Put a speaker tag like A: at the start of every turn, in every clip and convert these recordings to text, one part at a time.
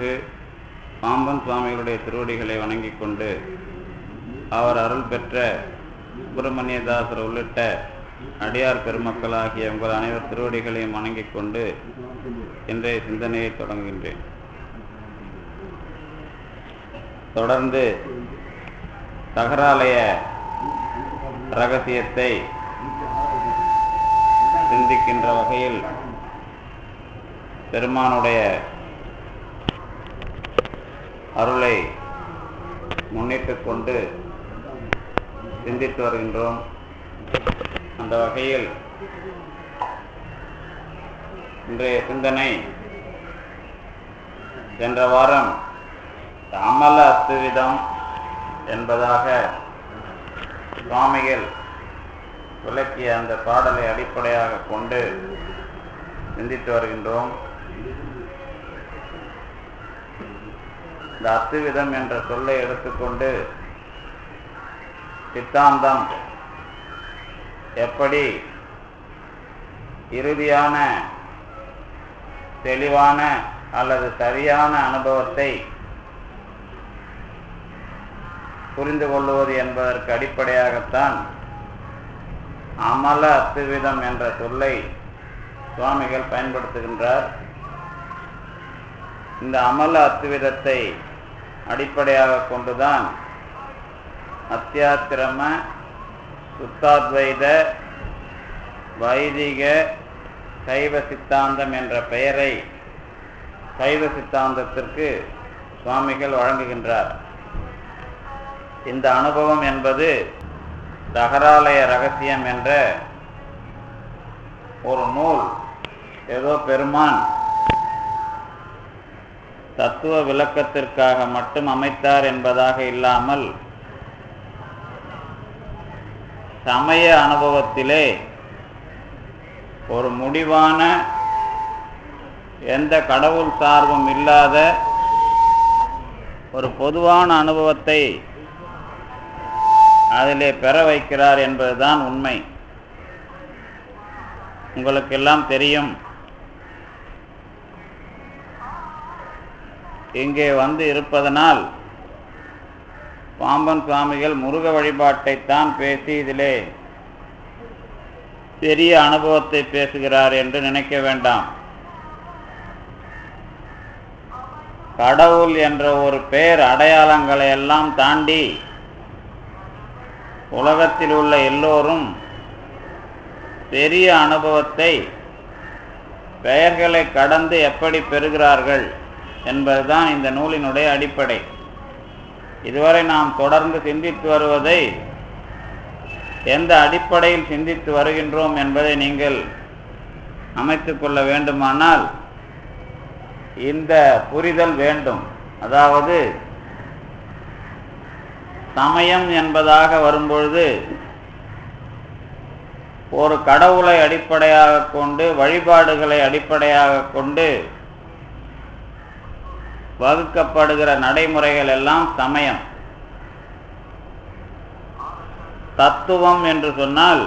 A: அருள்மிகு பாம்பன் சுவாமிகளுடைய திருவடிகளை வணங்கி கொண்டு அவர் அருள் பெற்ற சுப்பிரமணியதாசர் உள்ளிட்ட அடியார் பெருமக்களாகிய உங்கள் அனைவர் திருவடிகளையும் வணங்கிக் கொண்டு இன்றைய சிந்தனையை தொடங்குகின்றேன். தொடர்ந்து தகராலய இரகசியத்தை சிந்திக்கின்ற வகையில் பெருமானுடைய அருளை முன்னிட்டு கொண்டு சிந்தித்து வருகின்றோம். அந்த வகையில் இன்றைய சிந்தனை சென்ற வாரம் அமல அத்துவிதம் என்பதாக சுவாமிகள் விளக்கிய அந்த பாடலை அடிப்படையாக கொண்டு சிந்தித்து வருகின்றோம். இந்த அத்துவிதம் என்ற சொல்லை எடுத்துக்கொண்டு சித்தாந்தம் எப்படி இறுதியான தெளிவான அல்லது சரியான அனுபவத்தை புரிந்து கொள்வது என்பதற்கு அடிப்படையாகத்தான் அமல அத்துவிதம் என்ற சொல்லை சுவாமிகள் பயன்படுத்துகின்றார். இந்த அமல அத்துவிதத்தை அடிப்படையாக கொண்டுதான் அத்தியாத்திரம, சுத்தாத்வைத, வைதிக, சைவ சித்தாந்தம் என்ற பெயரை சைவ சித்தாந்தத்திற்கு சுவாமிகள் வழங்குகின்றார். இந்த அனுபவம் என்பது தகராலய இரகசியம் என்ற ஒரு நூல் ஏதோ பெருமான் தத்துவ விளக்கத்திற்காக மட்டும் அமைத்தார் என்பதாக இல்லாமல் சமய அனுபவத்திலே ஒரு முடிவான எந்த கடவுள் சார்பும் இல்லாத ஒரு பொதுவான அனுபவத்தை அதிலே பெற வைக்கிறார் என்பதுதான் உண்மை. உங்களுக்கெல்லாம் தெரியும், இங்கே வந்து இருப்பதனால் பாம்பன் சுவாமிகள் முருக வழிபாட்டைத்தான் பேசி இதிலே பெரிய அனுபவத்தை பேசுகிறார் என்று நினைக்க வேண்டாம். கடவுள் என்ற ஒரு பெயர் அடையாளங்களை எல்லாம் தாண்டி உலகத்தில் உள்ள எல்லோரும் பெரிய அனுபவத்தை பெயர்களை கடந்து எப்படி பெறுகிறார்கள் என்பதுதான் இந்த நூலினுடைய அடிப்படை. இதுவரை நாம் தொடர்ந்து சிந்தித்து வருவதை எந்த அடிப்படையில் சிந்தித்து வருகின்றோம் என்பதை நீங்கள் அமைத்து கொள்ள வேண்டுமானால் இந்த புரிதல் வேண்டும். அதாவது சமயம் என்பதாக வரும்பொழுது ஒரு கடவுளை அடிப்படையாக கொண்டு, வழிபாடுகளை அடிப்படையாக கொண்டு வகுக்கப்படுகிற நடைமுறைகள் எல்லாம் சமயம். தத்துவம் என்று சொன்னால்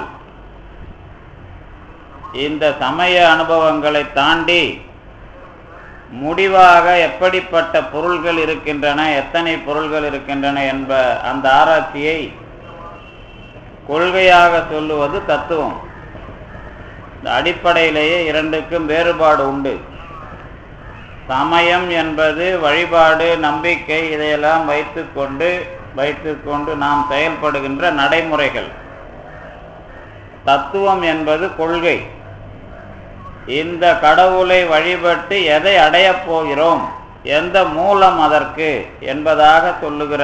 A: இந்த சமய அனுபவங்களை தாண்டி முடிவாக எப்படிப்பட்ட பொருள்கள் இருக்கின்றன, எத்தனை பொருள்கள் இருக்கின்றன என்ப அந்த ஆராய்ச்சியை கொள்கையாக சொல்லுவது தத்துவம். இந்த அடிப்படையிலேயே இரண்டுக்கும் வேறுபாடு உண்டு. சமயம் என்பது வழிபாடு, நம்பிக்கை, இதையெல்லாம் வைத்துக்கொண்டு நாம் செயல்படுகின்ற நடைமுறைகள். தத்துவம் என்பது கொள்கை. இந்த கடவுளை வழிபட்டு எதை அடையப் போகிறோம், எந்த மூலம் அதற்கு என்பதாக சொல்லுகிற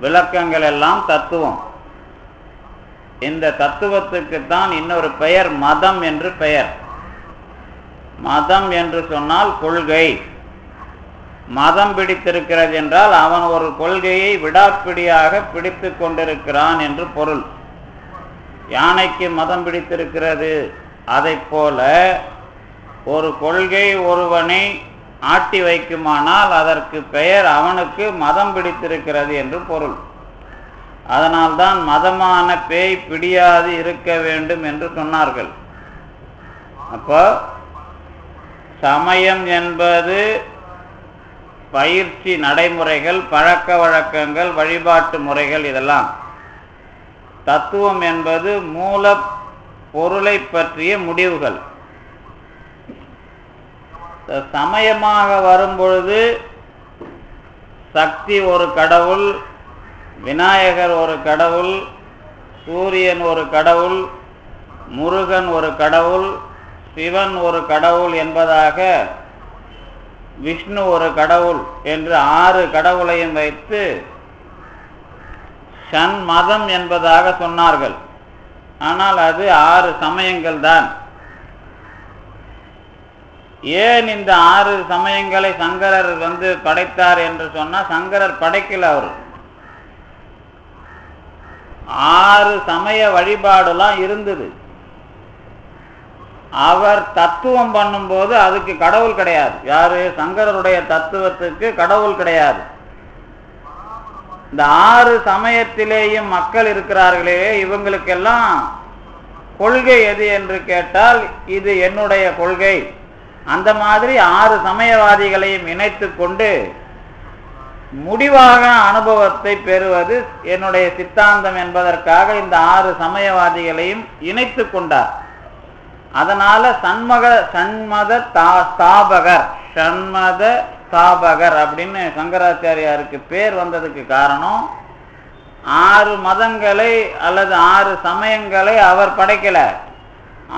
A: விளக்கங்கள் எல்லாம் தத்துவம். இந்த தத்துவத்துக்குத்தான் இன்னொரு பெயர் மதம் என்று பெயர். மதம் என்று சொன்னால் கொள்கை. மதம் பிடித்திருக்கிறது என்றால் அவன் ஒரு கொள்கையை விடாப்பிடியாக பிடித்து கொண்டிருக்கிறான் என்று பொருள். யானைக்கு மதம் பிடித்திருக்கிறது, அதை போல ஒரு கொள்கை ஒருவனை ஆட்டி வைக்குமானால் அதற்கு பெயர் அவனுக்கு மதம் பிடித்திருக்கிறது என்று பொருள். அதனால்தான் மதமான பேய் பிடியாது இருக்க வேண்டும் என்று சொன்னார்கள். அப்போ சமயம் என்பது பயிற்சி நடைமுறைகள், பழக்க வழக்கங்கள், வழிபாட்டு முறைகள், இதெல்லாம். தத்துவம் என்பது மூல பொருளை பற்றிய முடிவுகள். சமயமாக வரும்பொழுது சக்தி ஒரு கடவுள், விநாயகர் ஒரு கடவுள், சூரியன் ஒரு கடவுள், முருகன் ஒரு கடவுள், சிவன் ஒரு கடவுள் என்பதாக, விஷ்ணு ஒரு கடவுள் என்று 6 கடவுளையும் வைத்து ஷண்மதம் என்பதாக சொன்னார்கள். ஆனால் அது 6 சமயங்கள் தான். ஏன் இந்த 6 சமயங்களை சங்கரர் படைத்தார் என்று சொன்னால், சங்கரர் படைக்கல. அவர் 6 சமய வழிபாடுலாம் இருந்தது. அவர் தத்துவம் பண்ணும்போது அதுக்கு கடவுள் கிடையாது. யாரு? சங்கரருடைய தத்துவத்துக்கு கடவுள் கிடையாது. இந்த 6 சமயத்திலேயும் மக்கள் இருக்கிறார்களே, இவங்களுக்கெல்லாம் கொள்கை எது என்று கேட்டால், இது என்னுடைய கொள்கை. அந்த மாதிரி 6 சமயவாதிகளையும் இணைத்து கொண்டு முடிவாக அனுபவத்தை பெறுவது என்னுடைய சித்தாந்தம் என்பதற்காக இந்த 6 சமயவாதிகளையும் இணைத்து கொண்டார். அதனால சண்மத ஸ்தாபகர் அப்படின்னு சங்கராச்சாரியாருக்கு பேர் வந்ததுக்கு காரணம், 6 மதங்களை அல்லது 6 சமயங்களை அவர் படைக்கல.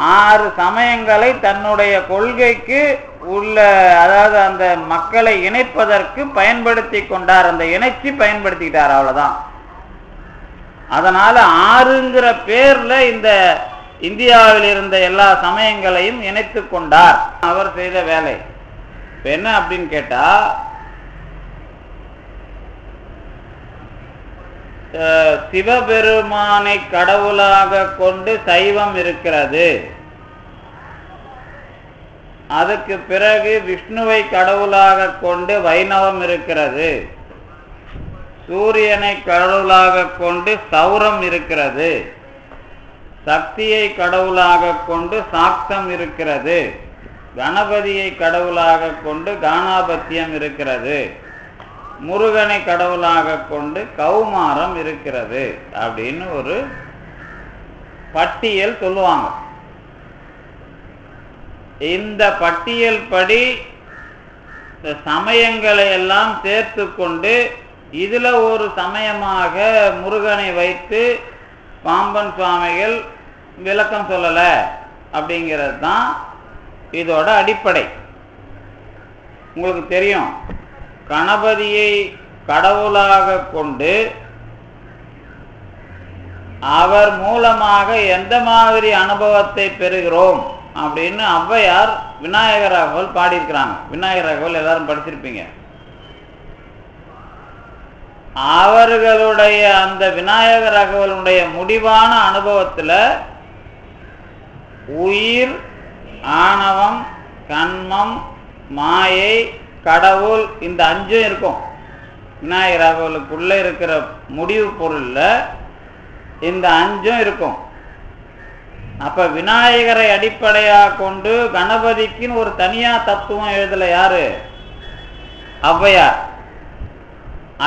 A: 6 சமயங்களை தன்னுடைய கொள்கைக்கு உள்ள, அதாவது அந்த மக்களை இணைப்பதற்கு பயன்படுத்தி கொண்டார். அந்த இணைச்சி பயன்படுத்திக்கிட்டார், அவ்வளவுதான். அதனால 6ங்கிற பேர்ல இந்த இந்தியாவில் இருந்த எல்லா சமயங்களையும் இணைத்து கொண்டார். அவர் செய்த வேலை என்ன அப்படின்னு கேட்டா, சிவபெருமானை கடவுளாக கொண்டு சைவம் இருக்கிறது. அதுக்கு பிறகு விஷ்ணுவை கடவுளாக கொண்டு வைணவம் இருக்கிறது. சூரியனை கடவுளாக கொண்டு சௌரம் இருக்கிறது. சக்தியை கடவுளாக கொண்டு சாக்தம் இருக்கிறது. கணபதியை கடவுளாக கொண்டு கானாபத்தியம் இருக்கிறது. முருகனை கடவுளாக கொண்டு கௌமாரம் இருக்கிறது அப்படின்னு ஒரு பட்டியல் சொல்லுவாங்க. இந்த பட்டியல் படி இந்த சமயங்களை எல்லாம் சேர்த்து கொண்டு இதுல ஒரு சமயமாக முருகனை வைத்து பாம்பன் சுவாமிகள் விளக்கம் சொல்லல அப்படிங்கிறது தான் இதோட அடிப்படை. உங்களுக்கு தெரியும், கணபதியை கடவுளாக கொண்டு அவர் மூலமாக எந்த மாதிரி அனுபவத்தை பெறுகிறோம் அப்படின்னு ஔவையார் விநாயகர் அகவல் பாடியிருக்கிறாங்க. விநாயகர் அகவல் எல்லாரும் படிச்சிருப்பீங்க. அவர்களுடைய அந்த விநாயகர் அகவலுடைய முடிவான அனுபவத்துல உயிர், ஆணவம், கண்மம், மாயை, கடவுள், இந்த 5 இருக்கும். விநாயகர் அகவலுக்குள்ள இருக்கிற முடிவு பொருள்ல இந்த 5 இருக்கும். அப்ப விநாயகரை அடிப்படையாக கொண்டு கணபதிக்குன்னு ஒரு தனியா தத்துவம் எழுதல யாரு? ஔவையார்.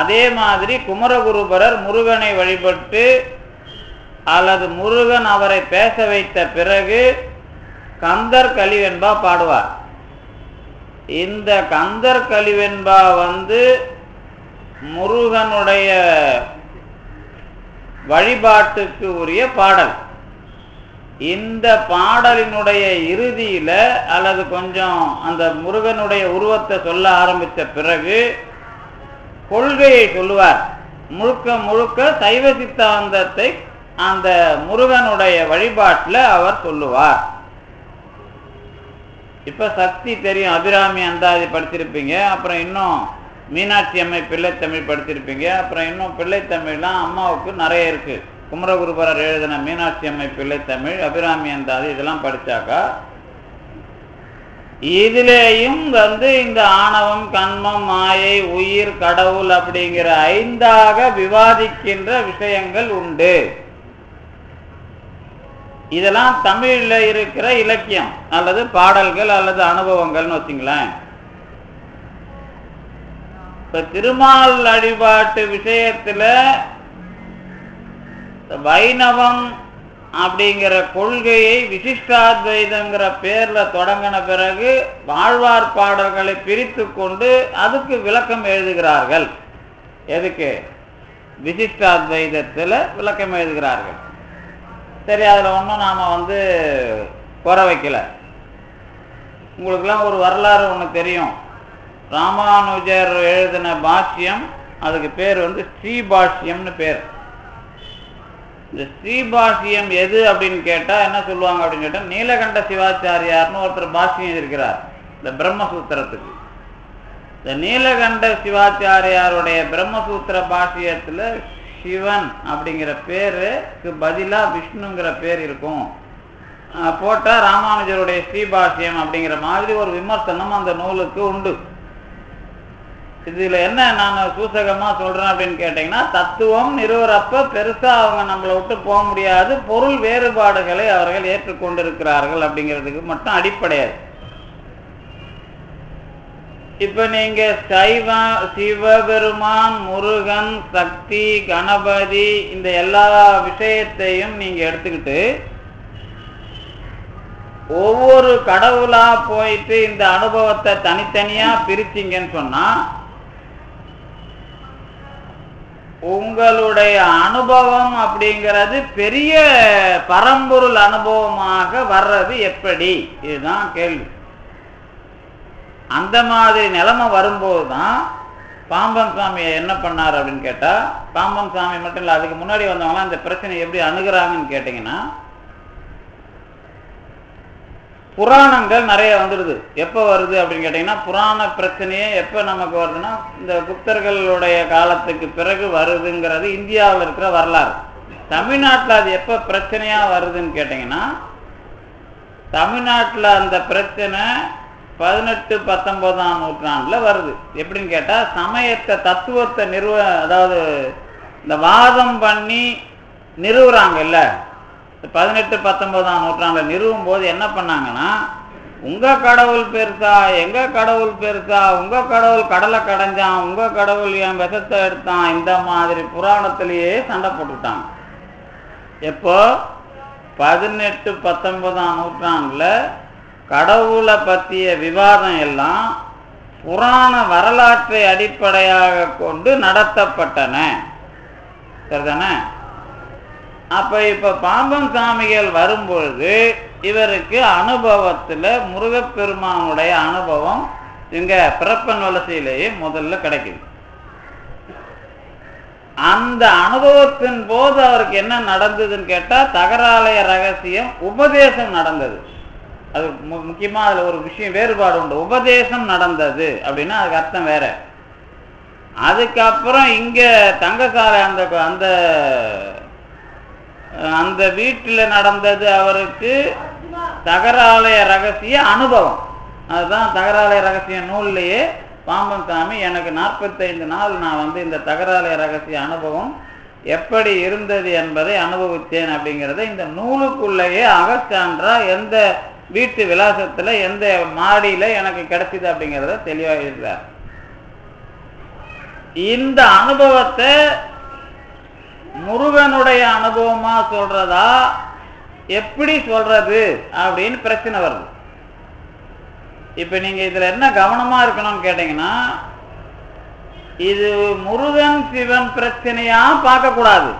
A: அதே மாதிரி குமரகுருபரர் முருகனை வழிபட்டு அல்லது முருகன் அவரை பேச வைத்த பிறகு கந்தர் கலிவெண்பா பாடுவார். இந்த கந்தர் கலிவெண்பா முருகனுடைய வழிபாட்டுக்கு உரிய பாடல். இந்த பாடலினுடைய இறுதியில அல்லது கொஞ்சம் அந்த முருகனுடைய உருவத்தை சொல்ல ஆரம்பித்த பிறகு கொள்கையை சொல்லுவார். முழுக்க முழுக்க சைவ சித்தாந்தத்தை அந்த முருகனுடைய வழிபாட்டில் அவர் சொல்லுவார். இப்ப சக்தி தெரியும், அபிராமி அந்தாதி படிச்சிருப்பீங்க. அப்புறம் இன்னும் மீனாட்சி அம்மை பிள்ளைத்தமிழ் படிச்சிருப்பீங்க. அப்புறம் இன்னும் பிள்ளைத்தமிழ்லாம் அம்மாவுக்கு நிறைய இருக்கு. குமரகுருபரர் எழுதின மீனாட்சி அம்மை பிள்ளைத்தமிழ், அபிராமி அந்தாதி இதெல்லாம் படிச்சாக்கா இதிலேயும் இந்த ஆணவம், கண்மம், மாயை, உயிர், கடவுள் அப்படிங்கிற 5ஆக விவாதிக்கின்ற விஷயங்கள் உண்டு. இதெல்லாம் தமிழ்ல இருக்கிற இலக்கியம் அல்லது பாடல்கள் அல்லது அனுபவங்கள்னு வச்சுங்களேன். இப்ப திருமால் வழிபாட்டு விஷயத்துல வைணவம் அப்படிங்கிற கொள்கையை விசிஷ்டாத்வைதங்கிற பேர்ல தொடங்கின பிறகு வாழ்வார் பாடல்களை பிரித்து கொண்டு அதுக்கு விளக்கம் எழுதுகிறார்கள். எதுக்கு? விசிஷ்டாத்வைதத்தில் விளக்கம் எழுதுகிறார்கள். சரி, அதில் ஒன்றும் நாம் குறை வைக்கல. உங்களுக்கெல்லாம் ஒரு வரலாறு ஒன்று தெரியும். ராமானுஜர் எழுதின பாஷ்யம், அதுக்கு பேர் ஸ்ரீபாஷ்யம்னு பேர். இந்த ஸ்ரீபாஷ்யம் எது அப்படின்னு கேட்டால் என்ன சொல்லுவாங்க அப்படின்னு கேட்டால், நீலகண்ட சிவாச்சாரியார்னு ஒருத்தர் பாஷ்யம் இருக்கிறார் இந்த பிரம்மசூத்திரத்துக்கு. இந்த நீலகண்ட சிவாச்சாரியாருடைய பிரம்மசூத்திர பாஷ்யத்தில் சிவன் அப்படிங்கிற பேருக்கு பதிலாக விஷ்ணுங்கிற பேர் இருக்கும். போட்டால் ராமானுஜருடைய ஸ்ரீபாஷ்யம் அப்படிங்கிற மாதிரி ஒரு விமர்சனம் அந்த நூலுக்கு உண்டு. இதில் என்ன நான் சூசகமாக சொல்கிறேன் அப்படின்னு கேட்டிங்கன்னா, தத்துவம் நிறுவறப்ப பெருசாக அவங்க நம்மளை விட்டு போக முடியாது, பொருள் வேறுபாடுகளை அவர்கள் ஏற்றுக்கொண்டிருக்கிறார்கள் அப்படிங்கிறதுக்கு மட்டும் அடிப்படையாது. இப்போ நீங்கள் சிவபெருமான், முருகன், சக்தி, கணபதி இந்த எல்லா விஷயத்தையும் நீங்கள் எடுத்துக்கிட்டு ஒவ்வொரு கடவுளா போயிட்டு இந்த அனுபவத்தை தனித்தனியா பிரிச்சிங்கன்னு சொன்னா உங்களுடைய அனுபவம் அப்படிங்கிறது பெரிய பரம்பொருள் அனுபவமாக வர்றது எப்படி? இதுதான் கேள்வி. அந்த மாதிரி நிலைமை வரும்போது தான் பாம்பன் சாமியை என்ன பண்ணார் அப்படின்னு கேட்டா, பாம்பன் சாமி மட்டும் இல்லை, அதுக்கு முன்னாடி வந்தவங்களாம் இந்த பிரச்சனை எப்படி அணுகிறாங்கன்னு கேட்டீங்கன்னா, புராணங்கள் நிறைய வந்துடுது. எப்போ வருது அப்படின்னு கேட்டிங்கன்னா, புராண பிரச்சனையே எப்போ நமக்கு வருதுன்னா இந்த குப்தர்களுடைய காலத்துக்கு பிறகு வருதுங்கிறது இந்தியாவில் இருக்கிற வரலாறு. தமிழ்நாட்டில் அது எப்போ பிரச்சனையாக வருதுன்னு கேட்டிங்கன்னா, தமிழ்நாட்டில் அந்த பிரச்சனை 18-19ஆம் நூற்றாண்டில் வருது. எப்படின்னு கேட்டால், சமயத்தை தத்துவத்தை அதாவது இந்த வாதம் பண்ணி நிறுவுறாங்கல்ல, 18-19ஆம் நூற்றாண்டில் நிறுவும் போது என்ன பண்ணாங்கன்னா, உங்க கடவுள் பெருசா, எங்க கடவுள் பெருசா, உங்க கடவுள் கடலை கடைஞ்சான், உங்க கடவுள் என் விஷத்தை எடுத்தான், இந்த மாதிரி புராணத்திலேயே சண்டை போட்டுட்டாங்க. எப்போ 18-19ஆம் நூற்றாண்டில் கடவுளை பற்றிய விவாதம் எல்லாம் புராண வரலாற்றை அடிப்படையாக கொண்டு நடத்தப்பட்டன. சரிதானே? அப்ப இப்ப பாம்பன் சாமிகள் வரும்பொழுது இவருக்கு அனுபவத்துல முருகப்பெருமானுடைய அனுபவம் இங்க பிறப்பன் வலசையிலேயே முதல்ல கிடைக்குது. அந்த அனுபவத்தின் போது அவருக்கு என்ன நடந்ததுன்னு கேட்டா, தகராலய ரகசியம் உபதேசம் நடந்தது. அது முக்கியமா அதுல ஒரு விஷயம் வேறுபாடு உண்டு. உபதேசம் நடந்தது அப்படின்னா அதுக்கு அர்த்தம் வேற. அதுக்கப்புறம் இங்க தங்கசாலை அந்த அந்த வீட்டில் நடந்தது அவருக்கு தகராலய ரகசிய அனுபவம். அதுதான் தகராலய ரகசிய நூல்லையே பாம்பன் சாமி எனக்கு 45 நாள் நான் இந்த தகராலய ரகசிய அனுபவம் எப்படி இருந்தது என்பதை அனுபவித்தேன் அப்படிங்கிறத இந்த நூலுக்குள்ளேயே அகச்சான்றா எந்த வீட்டு விலாசத்துல எந்த மாடியில எனக்கு கிடைச்சது அப்படிங்கிறத தெளிவாக இருக்கிறார். இந்த அனுபவத்தை முருகனுடைய அனுபவமா சொல்றதா, எப்படி சொல்றது அப்படின்னு பிரச்சனை வருது. இப்ப நீங்க இதுல என்ன கவனமா இருக்கணும்னு கேட்டீங்கன்னா, இது முருகன் சிவன் பிரச்சனையா பார்க்க கூடாது.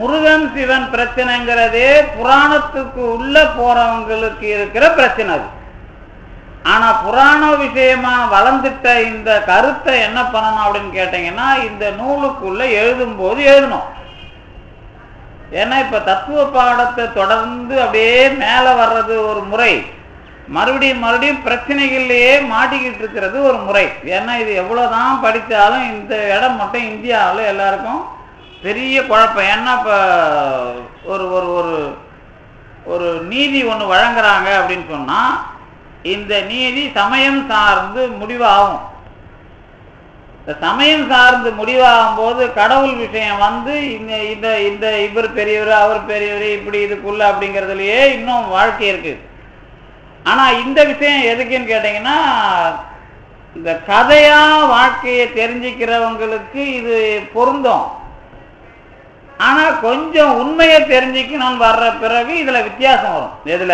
A: முருகன் சிவன் பிரச்சனைங்கிறதே புராணத்துக்கு உள்ள போறவங்களுக்கு இருக்கிற பிரச்சனை அது. ஆனா புராண விஷயமா வளர்ந்துட்ட இந்த கருத்தை என்ன பண்ணணும் அப்படின்னு கேட்டீங்கன்னா, இந்த நூலுக்குள்ள எழுதும் போது எழுதணும். ஏன்னா இப்ப தத்துவ பாடத்தை தொடர்ந்து அப்படியே மேல வர்றது ஒரு முறை, மறுபடியும் பிரச்சனைகள்லயே மாட்டிக்கிட்டு இருக்கிறது ஒரு முறை. ஏன்னா இது எவ்வளவுதான் படித்தாலும் இந்த இடம் மட்டும் இந்தியாவில் எல்லாருக்கும் பெரிய குழப்பம். ஏன்னா இப்ப ஒரு ஒரு ஒரு நீதி ஒன்று வழங்குறாங்க அப்படின்னு சொன்னா, இந்த நீதி சமயம் சார்ந்து முடிவாகும். இந்த சமயம் சார்ந்து முடிவாகும் போது கடவுள் விஷயம் இந்த இவர் பெரியவர் அவர் பெரியவர் இப்படி இதுக்குள்ள அப்படிங்கிறதுலயே இன்னும் வாழ்க்கை இருக்கு. ஆனா இந்த விஷயம் எதுக்குன்னு கேட்டீங்கன்னா, இந்த கதையா வாழ்க்கையை தெரிஞ்சுக்கிறவங்களுக்கு இது பொருந்தும். ஆனா கொஞ்சம் உண்மையை தெரிஞ்சுக்கணும்னு வர்ற பிறகு இதுல வித்தியாசம் வரும். எதுல?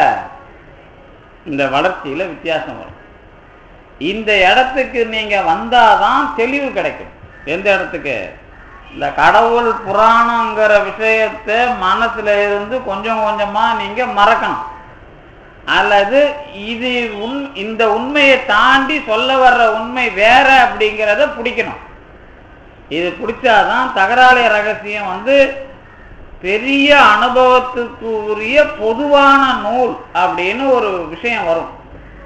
A: இந்த வளர்ச்சியில வித்தியாசம் வரும். இந்த இடத்துக்கு நீங்க வந்தாதான் தெளிவு கிடைக்கும். எந்த இடத்துக்கு? இந்த கடவுள் புராணங்கிற விஷயத்தை மனசுல இருந்து கொஞ்சம் கொஞ்சமா நீங்க மறக்கணும். அல்லது இது இந்த உண்மையை தாண்டி சொல்ல வர்ற உண்மை வேற அப்படிங்கிறத பிடிக்கணும். இது பிடிச்சாதான் தகராளி ரகசியம் பெரிய அனுபவத்துக்கு உரிய பொதுவான நூல் அப்படின்னு ஒரு விஷயம் வரும்.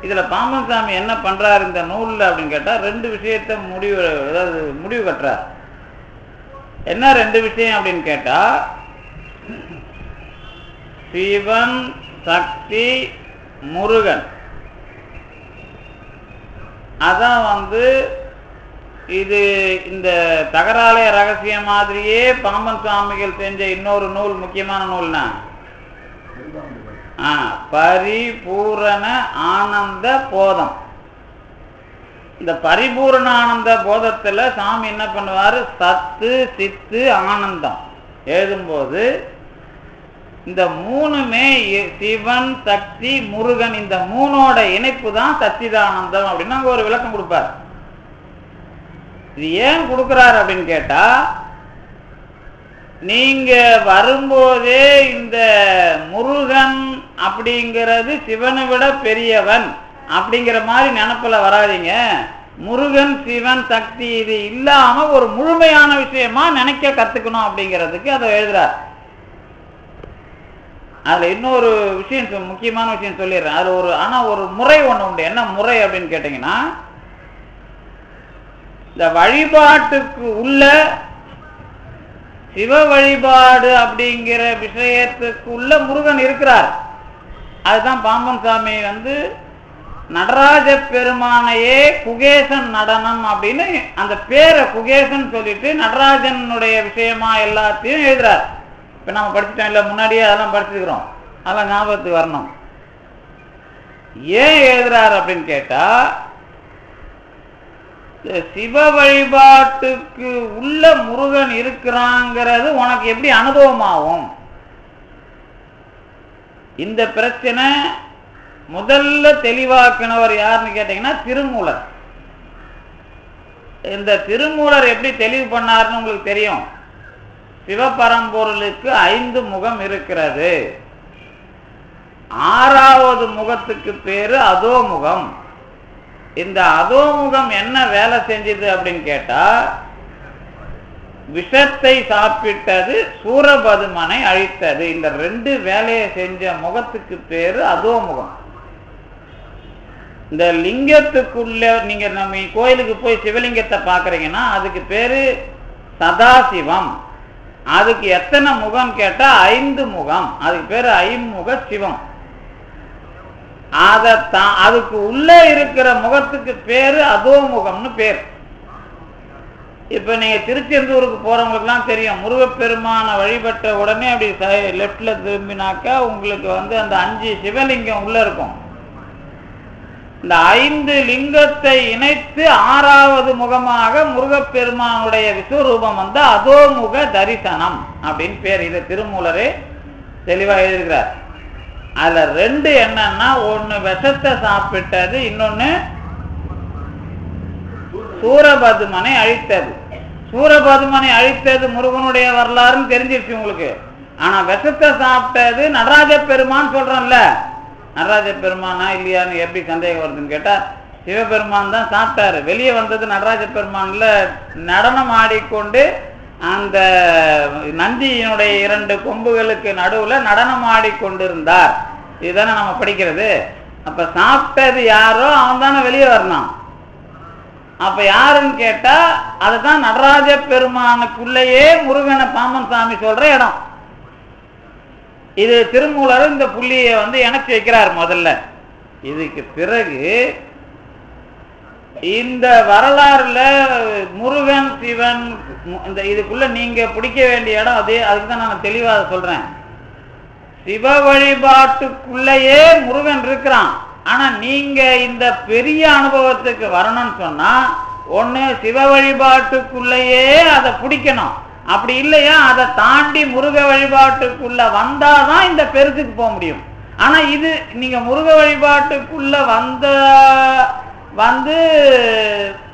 A: இதுல பாம்பன் சாமி என்ன பண்றாரு இந்த நூல்ல அப்படின்னு கேட்டா, ரெண்டு விஷயத்த முடிவு கட்டுறார். என்ன ரெண்டு விஷயம் அப்படின்னு கேட்டா, சிவன், சக்தி, முருகன். அதான் இது இந்த தகராலய ரகசியம் மாதிரியே பாம்பன் சுவாமிகள் செஞ்ச இன்னொரு நூல், முக்கியமான நூல்னா பரிபூரண ஆனந்த போதம். இந்த பரிபூரண ஆனந்த போதத்துல சாமி என்ன பண்ணுவாரு, சத்து சித்து ஆனந்தம் எழுதும்போது இந்த மூணுமே சிவன், சக்தி, முருகன், இந்த மூணோட இணைப்பு தான் சச்சிதானந்தம் அப்படின்னு அங்க ஒரு விளக்கம் கொடுப்பார். இது ஏன் கொடுக்கிறார் அப்படின்னு கேட்டா, நீங்க வரும்போதே இந்த முருகன் அப்படிங்கிறது சிவனை விட பெரியவன் அப்படிங்கிற மாதிரி நினைப்புல வராதிங்க. முருகன், சிவன், சக்தி இது இல்லாம ஒரு முழுமையான விஷயமா நினைக்க கத்துக்கணும் அப்படிங்கிறதுக்கு அதை எழுதுறார். அதுல இன்னொரு விஷயம், முக்கியமான விஷயம் சொல்லிடுறேன். அதுல ஆனா ஒரு முறை ஒண்ணு உண்டு. என்ன முறை அப்படின்னு கேட்டீங்கன்னா, இந்த வழிபாட்டுக்கு உள்ள சிவ வழிபாடு அப்படிங்கிற விஷயத்துக்குள்ள முருகன் இருக்கிறார். அதுதான் பாம்பன் சாமி நடராஜ பெருமானையே குகேசன் நடனம் அப்படின்னு அந்த பேரை குகேசன் சொல்லிட்டு நடராஜனுடைய விஷயமா எல்லாத்தையும் எழுதுறார். இப்ப நம்ம படிச்சுட்டோம் இல்ல, முன்னாடியே அதெல்லாம் படிச்சுக்கிறோம், அதெல்லாம் ஞாபகத்துக்கு வரணும். ஏன் எழுதுறாரு அப்படின்னு கேட்டா, சிவ வழிபாட்டுக்கு உள்ள முருகன் இருக்கிறாங்கிறது உனக்கு எப்படி அனுபவமாகும்? இந்த பிரச்சனை முதல்ல தெளிவாக்கினவர் யாருன்னு கேட்டீங்கன்னா திருமூலர். இந்த திருமூலர் எப்படி தெளிவு பண்ணாருன்னு உங்களுக்கு தெரியும். சிவபரம்பொருளுக்கு 5 முகம் இருக்கிறது. 6வது முகத்துக்கு பேரு அதோமுகம். இந்த அதோமுகம் என்ன வேலை செஞ்சது அப்படின்னு கேட்டா, விஷத்தை சாப்பிட்டது, சூரபதுமனை அழித்தது. இந்த 2 வேலையை செஞ்ச முகத்துக்கு பேரு அதோமுகம். இந்த லிங்கத்துக்குள்ள நீங்க நம்ம கோயிலுக்கு போய் சிவலிங்கத்தை பாக்குறீங்கன்னா அதுக்கு பேரு சதாசிவம். அதுக்கு எத்தனை முகம் கேட்டா 5 முகம். அதுக்கு பேரு ஐமுக சிவம். அதுக்கு உள்ள இருக்கிற முகத்துக்கு பேரு அதோமுகம்னு பேர். இப்ப நீங்க திருச்செந்தூருக்கு போறவங்களுக்கு எல்லாம் தெரியும், முருகப்பெருமான வழிபட்ட உடனே அப்படி லெப்ட்ல திரும்பினாக்கா உங்களுக்கு அந்த 5 சிவலிங்கம் உள்ள இருக்கும். இந்த 5 லிங்கத்தை இணைத்து 6வது முகமாக முருகப்பெருமானுடைய விஸ்வரூபம் அதோமுக தரிசனம் அப்படின்னு பேர். இதை திருமூலரே தெளிவா எழுதியிருக்கிறார். அதுல 2 என்னன்னா, ஒண்ணு விஷத்தை சாப்பிட்டது, இன்னொன்னு சூரபதுமனை அழித்தது. சூரபதுமனை அழித்தது முருகனுடைய வரலாறுன்னு தெரிஞ்சிருச்சு உங்களுக்கு. ஆனா விஷத்தை சாப்பிட்டது நடராஜ பெருமான் சொல்றோம்ல, நடராஜ பெருமானா இல்லையான்னு எப்படி சந்தேகம் வருதுன்னு கேட்டா, சிவபெருமான் தான் சாப்பிட்டாரு. வெளியே வந்தது நடராஜ பெருமான்ல நடனம் ஆடிக்கொண்டு அந்த நந்தியினுடைய 2 கொம்புகளுக்கு நடுவுல நடனம் ஆடிக்கொண்டிருந்தார். இதுதானே நம்ம படிக்கிறது. அப்ப சாப்பிட்டது யாரோ அவன் தானே வெளியே வரணும். அப்ப யாருன்னு கேட்டா அதுதான் நடராஜ பெருமானுக்குள்ளேயே முருகனை பாம்பன் சாமி சொல்ற இடம். இது திருமூலர் இந்த புள்ளியை இணைச்சு வைக்கிறார் முதல்ல. இதுக்கு பிறகு இந்த வரலாறுல முருகன், சிவன், இந்த இதுக்குள்ள நீங்க பிடிக்க வேண்டிய இடம் அதே. அதுக்குதான் நான் தெளிவா சொல்றேன். சிவ வழிபாட்டுக்குள்ளேயே முருகன் இருக்கிறான். ஆனா நீங்க இந்த பெரிய அனுபவத்துக்கு வரணும்னு சொன்னா ஒண்ணு சிவ வழிபாட்டுக்குள்ளேயே அதை பிடிக்கணும். அப்படி இல்லையா அதை தாண்டி முருக வழிபாட்டுக்குள்ள வந்தாதான் இந்த பெருசுக்கு போக முடியும். ஆனா இது நீங்க முருக வழிபாட்டுக்குள்ள வந்து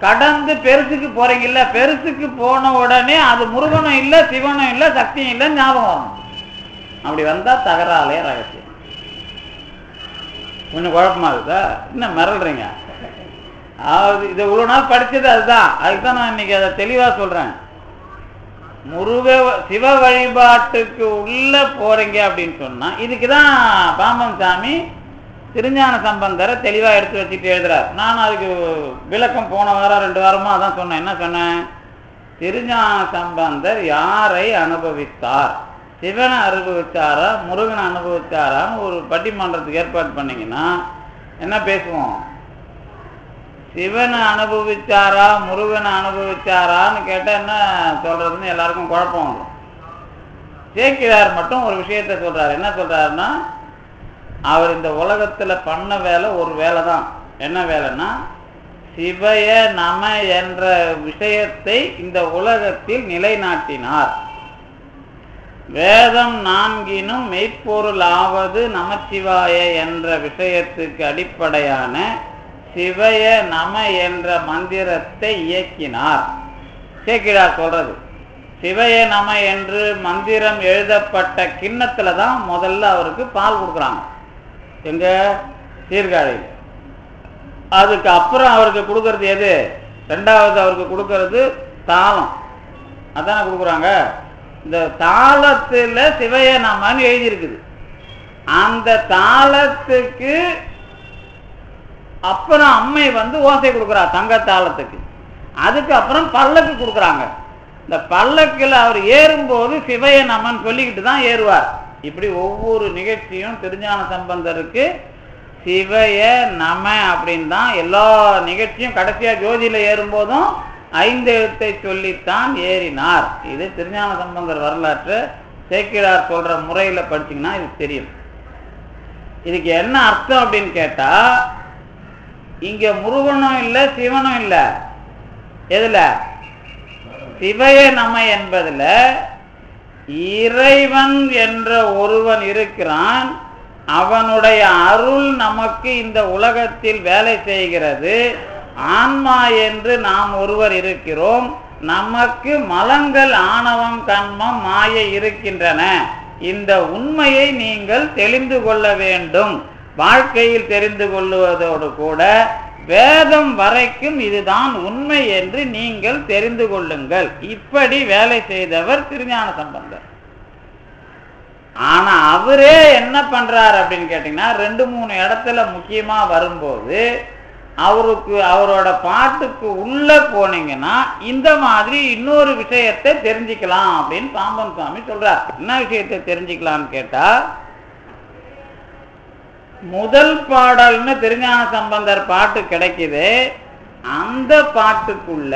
A: கடந்து பெருசுக்கு போறீங்கல்ல, பெருசுக்கு போன உடனே அது முருகனும் இல்லை, சிவனும் இல்லை, சக்தியும் இல்லை, ஞாபகம் வரும். அப்படி வந்தா தகராலே ரகசியம். கொஞ்சம் குழப்பமா இருக்குதா? இன்னும் மிரள்றீங்க. இது இவ்வளவு நாள் படிச்சது அதுதான். அதுக்குதான் நான் இன்னைக்கு அதை தெளிவா சொல்றேன். சிவ வழிபாட்டுக்கு உள்ள போறீங்க அப்படின்னு சொன்னா இதுக்குதான் பாம்பன் சாமி திருஞான சம்பந்தரை தெளிவா எடுத்து வச்சுட்டு எழுதுறார். நான் அதுக்கு விளக்கம் போன வாரம் 2 வாரமா அதான் சொன்னேன். என்ன சொன்னேன்? திருஞான சம்பந்தர் யாரை அனுபவித்தார், சிவனை அனுபவிச்சாரா முருகனை அனுபவிச்சாரான்னு ஒரு பட்டிமன்றத்துக்கு ஏற்பாடு பண்ணீங்கன்னா என்ன பேசுவோம்? சிவனை அனுபவிச்சாரா முருகனை அனுபவிச்சாரான்னு கேட்டா என்ன சொல்றதுன்னு எல்லாருக்கும் குழப்பம் வரும். சேக்கிழார் மட்டும் ஒரு விஷயத்த சொல்றாரு. என்ன சொல்றாருன்னா, அவர் இந்த உலகத்துல பண்ண வேலை ஒரு வேலை தான். என்ன வேலைன்னா, சிவய நம என்ற விஷயத்தை இந்த உலகத்தில் நிலைநாட்டினார். வேதம் 4 மெய்ப்பொருள் ஆவது நமச்சிவாய என்ற விஷயத்துக்கு அடிப்படையான சிவய நம என்ற மந்திரத்தை இயக்கினார். சேக்கிழார் சொல்றது, சிவய நம என்று மந்திரம் எழுதப்பட்ட கிண்ணத்துல தான் முதல்ல அவருக்கு பால் கொடுக்குறாங்க. எங்க? சீர்காழியில். அதுக்கு அப்புறம் அவருக்கு கொடுக்கறது எது? 2வது அவருக்கு கொடுக்கறது தாளம். அதானே கொடுக்குறாங்க. இந்த தாளத்துல சிவய நமன்னு எழுதியிருக்குது. அந்த தாளத்துக்கு அப்புறம் அம்மை வந்து ஓசை கொடுக்குறா தங்கத்தாளத்துக்கு. அதுக்கப்புறம் பல்லக்கு கொடுக்குறாங்க. இந்த பல்லக்கில் அவர் ஏறும்போது சிவய நமன் சொல்லிக்கிட்டு தான் ஏறுவார். இப்படி ஒவ்வொரு நிகழ்ச்சியும் திருஞான சம்பந்தருக்கு சிவய நம அப்படின்னு தான் எல்லா நிகழ்ச்சியும். கடைசியா ஜோதியில ஏறும்போதும் 5 எழுத்தை சொல்லித்தான் ஏறினார். இது திருஞான சம்பந்தர் வரலாற்று சேக்கிழார் சொல்ற முறையில படிச்சீங்கன்னா இது தெரியும். இதுக்கு என்ன அர்த்தம் அப்படின்னு கேட்டா, இங்க முருகனும் இல்லை சிவனும் இல்லை. எதுல? சிவய நம என்பதுல இறைவன் என்ற ஒருவன் இருக்கிறான். அவனுடைய அருள் நமக்கு இந்த உலகத்தில் வேலை செய்கிறது. ஆன்மா என்று நாம் ஒருவர் இருக்கிறோம். நமக்கு மலங்கள் ஆணவம் கண்மம் மாயை இருக்கின்றன. இந்த உண்மையை நீங்கள் தெரிந்து கொள்ள வேண்டும். வாழ்க்கையில் தெரிந்து கொள்வதோடு கூட வேதம் வரைக்கும் இதுதான் உண்மை என்று நீங்கள் தெரிந்து கொள்ளுங்கள். இப்படி வேலை செய்தவர் திருஞான சம்பந்தர். ஆனா அவரே என்ன பண்றார் அப்படின்னு கேட்டீங்கன்னா, 2-3 இடத்துல முக்கியமா வரும்போது அவரோட பாட்டுக்கு உள்ள போனீங்கன்னா இந்த மாதிரி இன்னொரு விஷயத்தை தெரிஞ்சுக்கலாம் அப்படின்னு பாம்பன் சுவாமி சொல்றார். என்ன விஷயத்தை தெரிஞ்சுக்கலாம்னு கேட்டா, முதல் பாடல்னு திருஞான சம்பந்தர் பாட்டு கிடைக்குது. அந்த பாட்டுக்குள்ள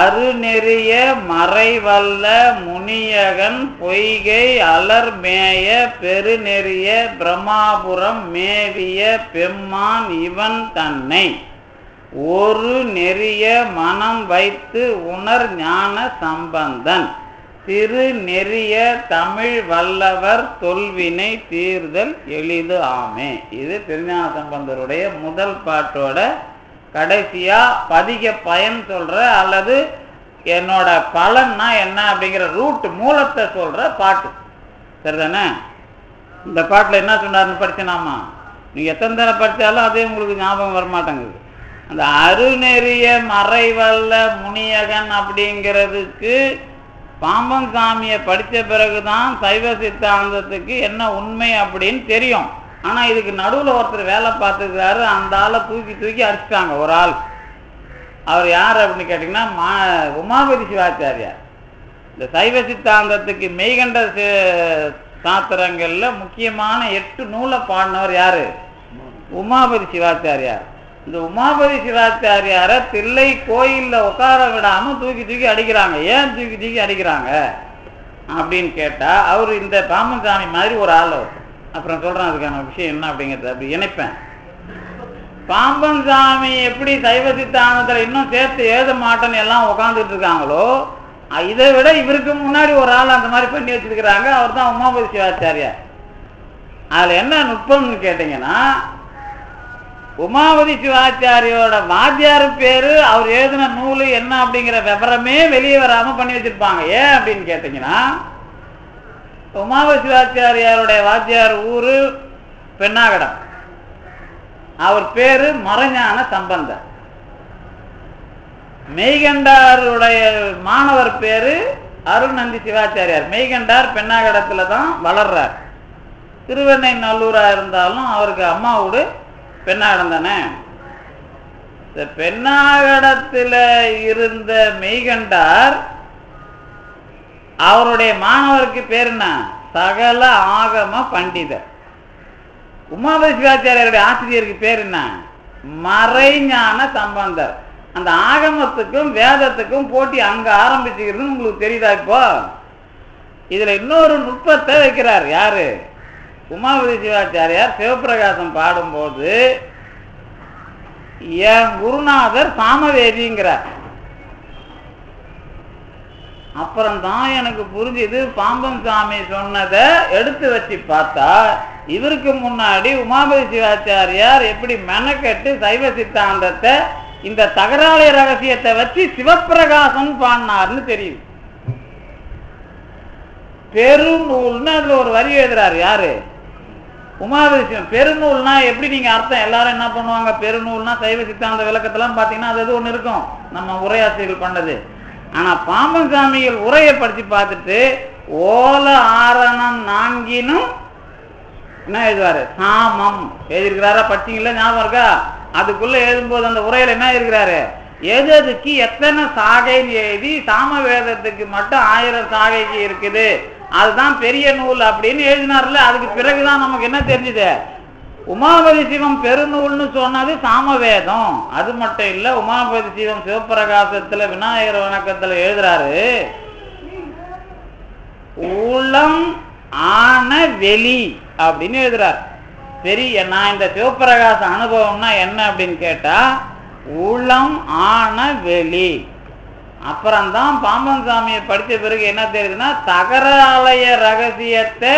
A: அருநெறிய மறைவல்ல முனியகன் பொய்கை அலர்மேய பெருநெறிய பிரம்மாபுரம் மேவிய பெம்மான் இவன் தன்னை ஒரு நெறிய மனம் வைத்து உணர் ஞான சம்பந்தன் திரு நெறிய தமிழ் வல்லவர் தொல்வினை தீர்தல் எளிது ஆமே. இது திருஞான சம்பந்தருடைய முதல் பாட்டோட கடைசியா பதிக பயன் சொல்ற அல்லது என்னோட பலன்னா என்ன அப்படிங்கிற ரூட் மூலத்தை சொல்ற பாட்டு. சரிதானே? இந்த பாட்டுல என்ன சொன்னார்னு படிச்சனாமா, நீங்க எத்தனை தடவை படிச்சாலும் அதே உங்களுக்கு ஞாபகம் வரமாட்டேங்குது. அந்த அருநெறிய மறைவல்ல முனியகன் அப்படிங்கிறதுக்கு பாம்பன் சாமியை படித்த பிறகுதான் சைவ சித்தாந்தத்துக்கு என்ன உண்மை அப்படின்னு தெரியும். ஆனா இதுக்கு நடுவில் ஒருத்தர் வேலை பார்த்துக்கிறாரு. அந்த ஆளை தூக்கி அடிச்சுட்டாங்க ஒரு ஆள். அவர் யார் அப்படின்னு கேட்டீங்கன்னா உமாபதி சிவாச்சாரியார். இந்த சைவ சித்தாந்தத்துக்கு மெய்கண்ட சாத்திரங்கள்ல முக்கியமான 8 நூலை பாடினவர் யாரு? உமாபதி சிவாச்சாரியார். இந்த உமாபதி சிவாச்சாரியார தில்லை கோயில்ல உட்கார விடாம தூக்கி அடிக்கிறாங்க. ஏன் தூக்கி அடிக்கிறாங்க அப்படின்னு கேட்டா, அவர் இந்த பாம்பன் சாமி மாதிரி ஒரு ஆள். அப்புறம் சொல்றேன் அதுக்கான விஷயம் என்ன அப்படிங்கிறது அப்படி இணைப்பேன். பாம்பன் சாமி எப்படி சைவ சித்தாந்தத்தில் இன்னும் சேர்த்து எழுத மாட்டேன்னு எல்லாம் உட்காந்துட்டு இருக்காங்களோ, இதை விட இவருக்கு முன்னாடி ஒரு ஆள் அந்த மாதிரி பண்ணி வச்சிருக்கிறாங்க. அவர் தான் உமாபதி சிவாச்சாரியார். அதில் என்ன நுட்பம்னு கேட்டீங்கன்னா, உமாபதி சிவாச்சாரியோட வாத்தியார் பேரு, அவர் எழுதின நூல் என்ன அப்படிங்கிற விவரமே வெளியே வராம பண்ணி வச்சிருப்பாங்க. ஏன் அப்படின்னு கேட்டீங்கன்னா, உமாபதி சிவாச்சாரியாருடைய வாத்தியார் ஊரு பெண்ணாகடம், அவர் பேரு மறைஞான சம்பந்தர். மெய்கண்டாருடைய மாணவர் பேரு அருள்நந்தி சிவாச்சாரியார். மெய்கண்டார் பெண்ணாகடத்துல தான் வளர்றார். திருவெண்ணை நல்லூரா இருந்தாலும் அவருக்கு அம்மா வீடு பெண்ணாகடம் தானே. இந்த பெண்ணாகடத்துல இருந்த மெய்கண்டார் அவருடைய மாணவருக்கு பேர் என்ன? சகல ஆகம பண்டிதர். உமாபதி சிவாச்சாரியருடைய ஆசிரியருக்கு பேர் என்ன? மறைஞான சம்பந்தர். அந்த ஆகமத்துக்கும் வேதத்துக்கும் போட்டி அங்க ஆரம்பிச்சுக்கிறது உங்களுக்கு தெரியுதா? இப்போ இதுல இன்னொரு நுட்பத்தை வைக்கிறார். யாரு? உமாபதி சிவாச்சாரியார் சிவபிரகாசம் பாடும்போது என் குருநாதர் சாமவேதிங்கிறார். அப்புறம்தான் எனக்கு புரிஞ்சுது, பாம்பன் சாமி சொன்னதை எடுத்து வச்சு பார்த்தா இவருக்கு முன்னாடி உமாபதி சிவாச்சாரியார் எப்படி மெனக்கெட்டு சைவ சித்தாந்தத்தை இந்த தகராளை ரகசியத்தை வச்சு சிவபிரகாசம் பாடினார்னு தெரியுது. பெருநூல்னு அதுல ஒரு வரி எழுதுறாரு. யாரு? உமாபதி சிவம். பெருநூல்னா எப்படி நீங்க அர்த்தம் எல்லாரும் என்ன பண்ணுவாங்க? பெருநூல்னா சைவ சித்தாந்த விளக்கத்தெல்லாம் பாத்தீங்கன்னா அது எது ஒண்ணு இருக்கும், நம்ம உரையாசிரியர்கள் பண்ணது. ஆனா பாம்பன் சாமிகள் உரையை படிச்சு பார்த்துட்டு ஓல ஆரணம் நான்கினும் என்ன எழுதுவாரு? சாமம் எழுதியிருக்கிறாரா? படிச்சீங்களா? ஞாபகம் இருக்கா? அதுக்குள்ள எழுதும்போது அந்த உரையில என்ன இருக்கிறாரு? எதுக்கு எத்தனை சாகைன்னு எழுதி சாம வேதத்துக்கு மட்டும் 1000 சாகைக்கு இருக்குது, அதுதான் பெரிய நூல் அப்படின்னு எழுதினார்ல. அதுக்கு பிறகுதான் நமக்கு என்ன தெரிஞ்சுது? உமாபதி சிவம் பெருநூல்னு சொன்னது சாமவேதம். அது மட்டும் இல்ல, உமாபதி சிவம் சிவபிரகாசத்துல விநாயகர் வணக்கத்துல எழுதுறாரு, உளம் ஆன வெளி அப்படின்னு எழுதுறாரு. பெரிய நான் இந்த சிவபிரகாச அனுபவம்னா என்ன அப்படின்னு கேட்டா, உளம் ஆன வெளி. அப்புறம்தான் பாம்பன் சாமியை படித்த பிறகு என்ன தெரியுதுன்னா, தகராலய ரகசியத்தை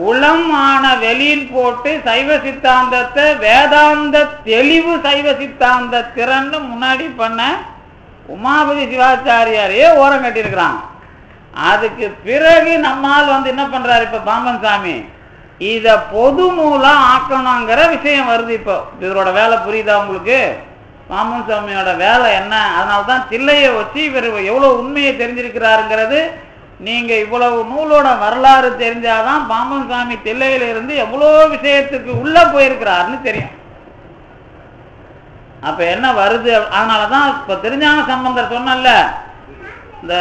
A: உளம் ஆன வெளியில் போட்டு சைவ சித்தாந்தத்தை வேதாந்த தெளிவு சைவ சித்தாந்த திறன்னு முன்னாடி பண்ண உமாபதி சிவாச்சாரியாரையே ஓரம் கட்டியிருக்கிறாங்க. அதுக்கு பிறகு நம்மால் என்ன பண்றாரு இப்ப பாம்பன் சாமி, இத பொது நூலா ஆக்கணுங்கிற விஷயம் வருது. இப்போ இவரோட வேலை புரியுதா உங்களுக்கு? பாம்பன் சாமியோட வேலை என்ன? அதனால்தான் தில்லையை வச்சு இவர் எவ்வளவு உண்மையை தெரிஞ்சிருக்கிறாருங்கிறது, நீங்க இவ்வளவு நூலோட வரலாறு தெரிஞ்சாதான் பாம்பன் சாமி தில்லையில இருந்து எவ்வளவு விஷயத்துக்கு உள்ள போயிருக்கிறாருன்னு தெரியும். அப்ப என்ன வருது? அதனாலதான் இப்ப திருஞான சம்பந்தர் சொன்னல, இந்த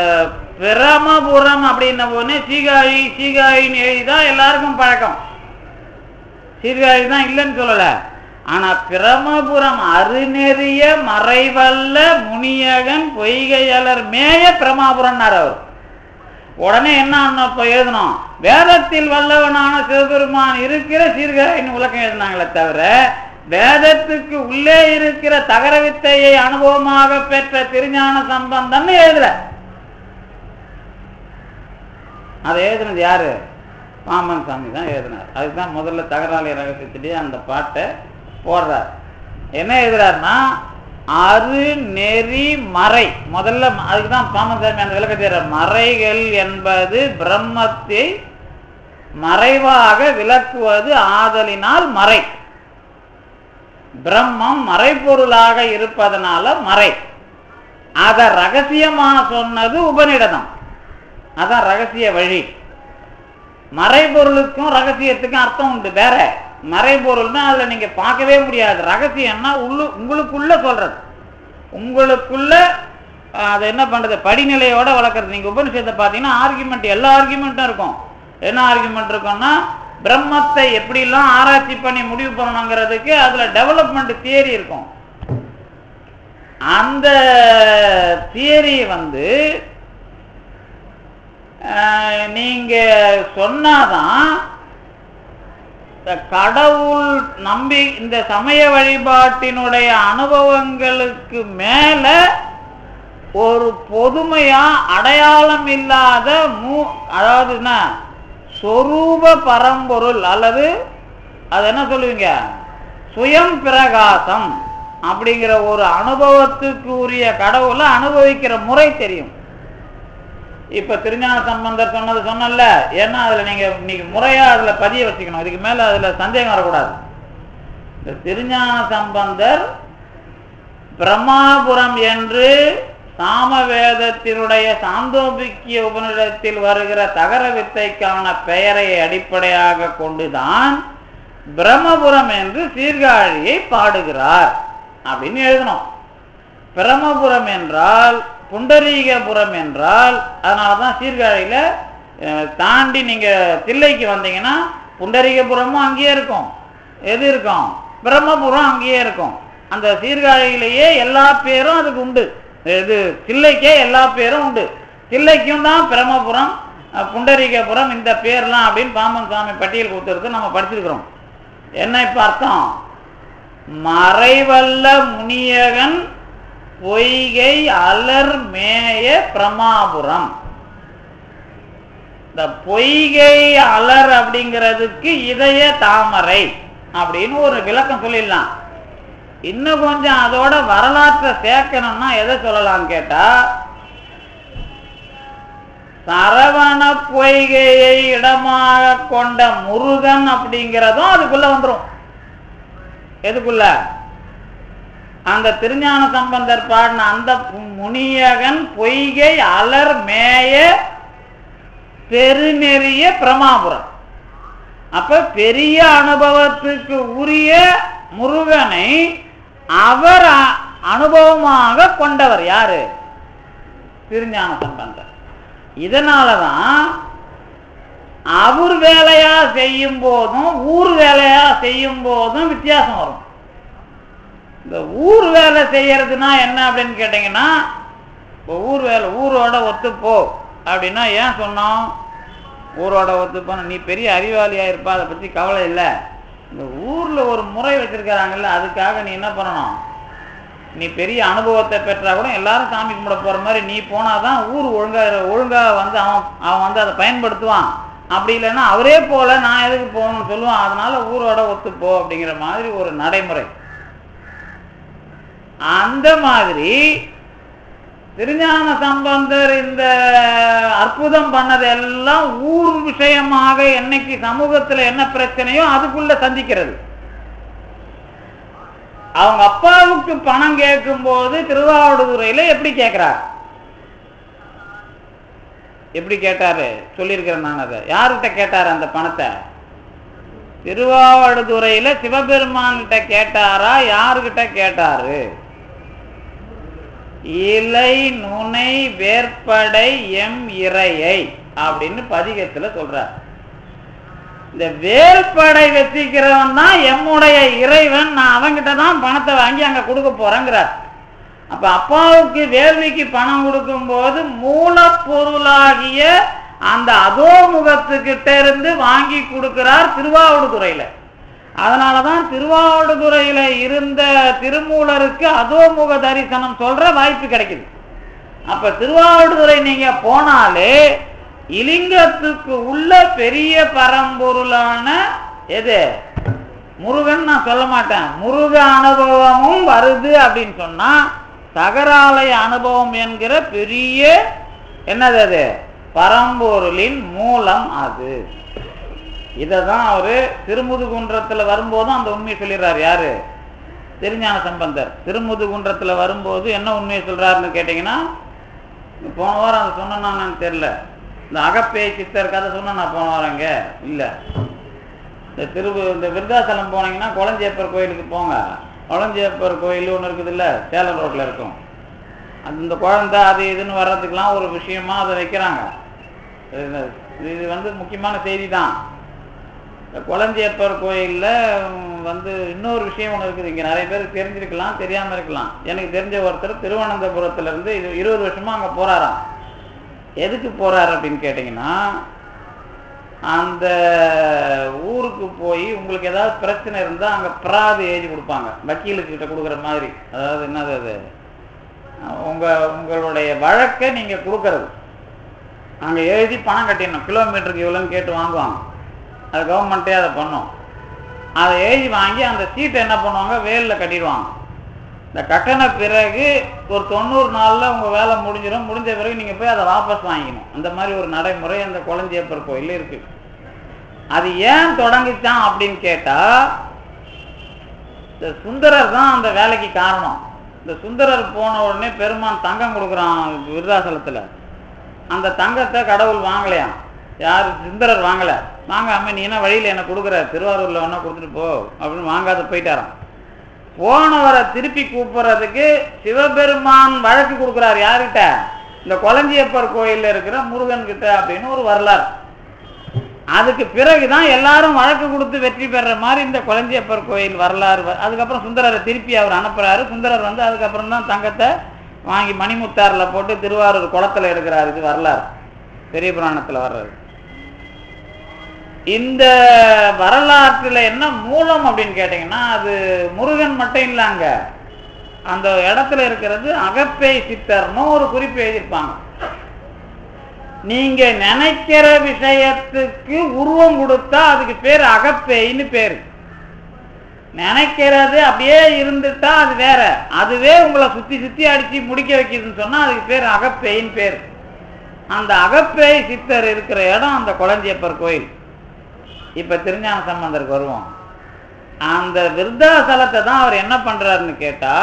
A: பிரமபுரம் அப்படின்ன போனே சீகாழி சீகாழின்னு எழுதிதான் எல்லாருக்கும் பழக்கம். சீர்காழி தான் இல்லைன்னு சொல்லல. ஆனா பிரமபுரம் அருநெறிய மறைவல்ல முனியகன் பொய்கையலர் மேய பிரமாபுரம்னார் அவர். உடனே என்ன எழுதணும்? வேதத்தில் வல்லவனான சிவபெருமான் இருக்கிற சீர்காழின்னு விளக்கம் எழுதினாங்களே தவிர, வேதத்துக்கு உள்ளே இருக்கிற தகர வித்தையை அனுபவமாக பெற்ற திருஞான சம்பந்தன் எழுதுற. அதை எழுதுனது யாரு? பாம்பன் சாமி தான் எழுதினார். அதுதான் முதல்ல தகராலய ரகசியத்திலேயே அந்த பாட்டை போடுறார். என்ன எழுதுறாருன்னா, அரு நெறி மறை. முதல்ல அதுக்குதான் பாம்பன் சாமி அந்த விளக்கத்தை மறைகள் என்பது பிரம்மத்தை மறைவாக விளக்குவது ஆதலினால் மறை. பிரம்மம் மறைபொருளாக இருப்பதனால மறை. அத ரகசியமா சொன்னது உபநிடதம். அதான் ரகசிய வழி. மறைபொருளுக்கும் ரகசியத்துக்கும் அர்த்தம் உண்டு வேற. மறைபொருள்னா அதுல நீங்க பார்க்கவே முடியாது. ரகசியம்னா உங்களுக்குள்ள சொல்றது, உங்களுக்குள்ள அதை என்ன பண்றது, படிநிலையோட வளர்க்கறது. நீங்க உபனிஷத்தை பார்த்தீங்கன்னா ஆர்குமெண்ட், எல்லா ஆர்குமெண்ட்டும் இருக்கும். என்ன ஆர்குமெண்ட் இருக்கும்னா, பிரம்மத்தை எப்படிலாம் ஆராய்ச்சி பண்ணி முடிவு பண்ணணுங்கிறதுக்கு அதுல டெவலப்மெண்ட் தியரி இருக்கும். அந்த தியரி நீங்க சொன்னாதான் கடவுள் நம்பி இந்த சமய வழிபாட்டினுடைய அனுபவங்களுக்கு மேல ஒரு பொதுமையா அடையாளம் இல்லாத அதாவது என்ன சொரூப பரம்பொருள் அல்லது அது என்ன சொல்லுவீங்க சுயம் பிரகாசம் அப்படிங்கிற ஒரு அனுபவத்துக்கு உரிய கடவுளை அனுபவிக்கிற முறை தெரியும். இப்ப திருஞான சம்பந்தர் சொன்னது சொன்னல, ஏன்னா அதுல நீங்க இன்னைக்கு முறையா அதுல பதிய வச்சுக்கணும், இதுக்கு மேல அதுல சந்தேகம் வரக்கூடாது. இந்த திருஞான சம்பந்தர் பிரம்மாபுரம் என்று சாமவேதத்தினுடைய சாந்தோபிக்கிய உபநிடத்தில் வருகிற தகர வித்தைக்கான பெயரை அடிப்படையாக கொண்டுதான் பிரம்மபுரம் என்று சீர்காழியை பாடுகிறார் அப்படின்னு எழுதணும். பிரம்மபுரம் என்றால் புண்டரீகபுரம் என்றால், அதனாலதான் சீர்காழியில தாண்டி நீங்க தில்லைக்கு வந்தீங்கன்னா புண்டரீகபுரமும் அங்கேயே இருக்கும், எது இருக்கும் பிரம்மபுரம் அங்கேயே இருக்கும். அந்த சீர்காழியிலேயே எல்லா பேரும் அதுக்கு உண்டு, இது தில்லைக்கே எல்லா பேரும் உண்டு. தில்லைக்கும் தான் பிரம்மபுரம் புண்டரீகபுரம் இந்த பேர்லாம் அப்படின்னு பாம்பன் சுவாமி பட்டியல் கொடுத்துருக்கு, நம்ம படிச்சிருக்கிறோம். என்ன இப்ப அர்த்தம்? மறைவல்ல முனியகன் பொய்கை அலர் மேய பிரமாபுரம். இந்த பொய்கை அலர் அப்படிங்கிறதுக்கு இதய தாமரை அப்படின்னு ஒரு விளக்கம் சொல்லிடலாம். இன்னும் கொஞ்சம் அதோட வரலாற்றை சேர்க்கணும்னா எதை சொல்லலாம் கேட்டா, சரவண பொய்கையை இடமாக கொண்ட முருகன் அப்படிங்கிறதும் அதுக்குள்ள வந்துடும். எதுக்குள்ள? அந்த திருஞான சம்பந்தர் பாடின அந்த முனியகன் பொய்கை அலர் மேய பெருநெறிய பிரமாபுரம். அப்ப பெரிய அனுபவத்துக்கு உரிய முருகனை அவர் அனுபவமாக கொண்டவர் யாரு? திருஞான சம்பந்தர். இதனாலதான் அவர் வேலையா செய்யும் போதும் ஊர் வேலையா செய்யும் போதும் வித்தியாசம் வரும். இந்த ஊர் வேலை செய்யறதுனா என்ன அப்படின்னு கேட்டீங்கன்னா, இப்போ ஊர் வேலை ஊரோட ஒத்துப்போ அப்படின்னா ஏன் சொன்னோம்? ஊரோட ஒத்துப்போன நீ பெரிய அறிவாளியா இருப்பா, அதை பத்தி கவலை இல்லை. இந்த ஊர்ல ஒரு முறை வச்சிருக்கிறாங்கல்ல, அதுக்காக நீ என்ன பண்ணணும்? நீ பெரிய அனுபவத்தை பெற்றா கூட எல்லாரும் சாமி கும்பிட போற மாதிரி நீ போனாதான் ஊர் ஒழுங்கா வந்து அவன் வந்து அதை பயன்படுத்துவான். அப்படி இல்லைன்னா அவரே போல நான் எதுக்கு போகணும்னு சொல்லுவான். அதனால ஊரோட ஒத்துப்போ அப்படிங்கிற மாதிரி ஒரு நடைமுறை. அந்த மாதிரி திருஞான சம்பந்தர் இந்த அற்புதம் பண்ணதெல்லாம் ஊர் விஷயமாக என்னைக்கு சமூகத்துல என்ன பிரச்சனையோ அதுக்குள்ள சந்திக்கிறது. அவங்க அப்பாவுக்கு பணம் கேட்கும் போது திருவாவடுதுறையில எப்படி கேட்கிறார், எப்படி கேட்டாரு சொல்லியிருக்கிறேன் நான். அதை யார்கிட்ட கேட்டாரு? அந்த பணத்தை திருவாவடுதுறையில சிவபெருமான்கிட்ட கேட்டாரா? யாருகிட்ட கேட்டாரு? இலை நுனை வேற்படை எம் இறையை அப்படின்னு பதிகத்துல சொல்றார். இந்த வேற்படை வச்சிக்கிறவன் தான் எம்முடைய இறைவன், நான் அவங்கிட்ட தான் பணத்தை வாங்கி அங்க கொடுக்க போறேங்கிறார். அப்ப அப்பாவுக்கு வேள்விக்கு பணம் கொடுக்கும் போது மூலப்பொருளாகிய அந்த அதோமுகத்துக்கிட்ட இருந்து வாங்கி கொடுக்கிறார் திருவாவடுதுறையில. அதனாலதான் திருவாவடுதுறையில இருந்த திருமூலருக்கு அதோமுக தரிசனம் சொல்ற வாய்ப்பு கிடைக்குது. அப்ப திருவாவடுதுறை நீங்க போனாலே இலிங்கத்துக்கு உள்ள பெரிய பரம்பொருளான எது முருகன் நான் சொல்ல மாட்டேன், முருக அனுபவமும் வருது அப்படின்னு சொன்னா தகராலய அனுபவம் என்கிற பெரிய என்னது அது பரம்பொருளின் மூலம் அது. இததான் அவரு திருமுதுகுன்றத்துல வரும்போதும் அந்த உண்மையை சொல்லிடுறாரு. யாரு? திருஞான சம்பந்தர். திருமுதுகுன்றத்துல வரும்போது என்ன உண்மையை சொல்றாருன்னு கேட்டீங்கன்னா, போன வாரம் அதை சொன்னான்னு தெரியல, இந்த அகப்பே சித்தர் கதை சொன்ன நான் போன வாரங்க இல்ல. இந்த விருத்தாசலம் போனீங்கன்னா கொளஞ்சியப்பர் கோயிலுக்கு போங்க. கொளஞ்சியப்பர் கோயில் ஒன்று இருக்குது இல்ல, சேலம் ரோட்ல இருக்கும். அந்த குழந்தை அது இதுன்னு வர்றதுக்கெல்லாம் ஒரு விஷயமா அதை வைக்கிறாங்க. இது வந்து முக்கியமான செய்தி தான். கொளஞ்சியப்பர் கோயில்ல வந்து இன்னொரு விஷயம் ஒன்று இருக்குது. இங்க நிறைய பேருக்கு தெரிஞ்சிருக்கலாம், தெரியாம இருக்கலாம். எனக்கு தெரிஞ்ச ஒருத்தர் திருவனந்தபுரத்துல இருந்து 20 வருஷமா அங்க போறாராம். எதுக்கு போறாரு அப்படின்னு கேட்டீங்கன்னா, அந்த ஊருக்கு போய் உங்களுக்கு ஏதாவது பிரச்சனை இருந்தால் அங்கே பிராது எழுதி கொடுப்பாங்க, வக்கீலுக்கிட்ட கொடுக்குற மாதிரி. அதாவது என்னது அது, உங்களுடைய வழக்கை நீங்கள் கொடுக்கறது அங்கே எழுதி பணம் கட்டிடணும். கிலோமீட்டருக்கு இவ்வளோன்னு கேட்டு வாங்குவாங்க, அது கவர்மெண்ட்டே அதை பண்ணும். அதை எழுதி வாங்கி அந்த சீட்டை என்ன பண்ணுவாங்க, வேலில் கட்டிடுவாங்க. இந்த கட்டின பிறகு ஒரு 90 நாளில் உங்கள் வேலை முடிஞ்சிடும். முடிஞ்ச பிறகு நீங்கள் போய் அதை வாபஸ் வாங்கிக்கணும். அந்த மாதிரி ஒரு நடைமுறை அந்த கொளஞ்சியப்பர் கோயிலில் இருக்குது. அது ஏன் தொடங்கிச்சான் அப்படின்னு கேட்டால், இந்த சுந்தரர் தான் அந்த வேலைக்கு காரணம். இந்த சுந்தரர் போன உடனே பெருமான் தங்கம் கொடுக்குறான் விருதாசலத்தில். அந்த தங்கத்தை கடவுள் வாங்கலையாம். யார்? சுந்தரர் வாங்கலை. வாங்காமல் நீ என்ன வழியில் என்ன கொடுக்குற, திருவாரூரில் வேணா கொடுத்துட்டு போ அப்படின்னு வாங்காத போயிட்டாராம். போனவரை திருப்பி கூப்பிட்றதுக்கு சிவபெருமான் வழக்கு கொடுக்குறார். யார்கிட்ட? இந்த கொளஞ்சியப்பர் கோயிலில் இருக்கிற முருகன் கிட்ட அப்படின்னு ஒரு வரலாறு. அதுக்கு பிறகுதான் எல்லாரும் வழக்கு கொடுத்து வெற்றி பெற மாதிரி இந்த கொளஞ்சியப்பர் கோயில் வரலாறு. அதுக்கப்புறம் சுந்தரரை திருப்பி அவர் அனுப்புறாரு. சுந்தரர் வந்து அதுக்கப்புறம் தான் தங்கத்தை வாங்கி மணிமுத்தாரில் போட்டு திருவாரூர் குளத்தில் எடுக்கிறார். இது வரலாறு, பெரிய புராணத்தில் வர்றது. இந்த வரலாற்றில் என்ன மூலம் அப்படின்னு கேட்டீங்கன்னா, அது முருகன் மட்டும் இல்லைங்க, அந்த இடத்துல இருக்கிறது அகப்பேய் சித்தர்னு ஒரு குறிப்பு எழுதியிருப்பாங்க. நீங்க நினைக்கிற விஷயத்துக்கு உருவம் கொடுத்தா அதுக்கு பேர் அகப்பேய்னு பேரு. நினைக்கிறது அப்படியே இருந்துட்டா அது வேற. அதுவே உங்களை சுத்தி சுத்தி அடிச்சு முடிக்க வைக்குதுன்னு சொன்னா அதுக்கு பேர் அகப்பேயின்னு பேர். அந்த அகப்பேய் சித்தர் இருக்கிற இடம் அந்த கொளஞ்சியப்பர் கோயில். இப்ப திருஞான சம்பந்தருக்கு வருவோம். அந்த விருத்தாசலத்தை தான் அவர் என்ன பண்றாருன்னு கேட்டா,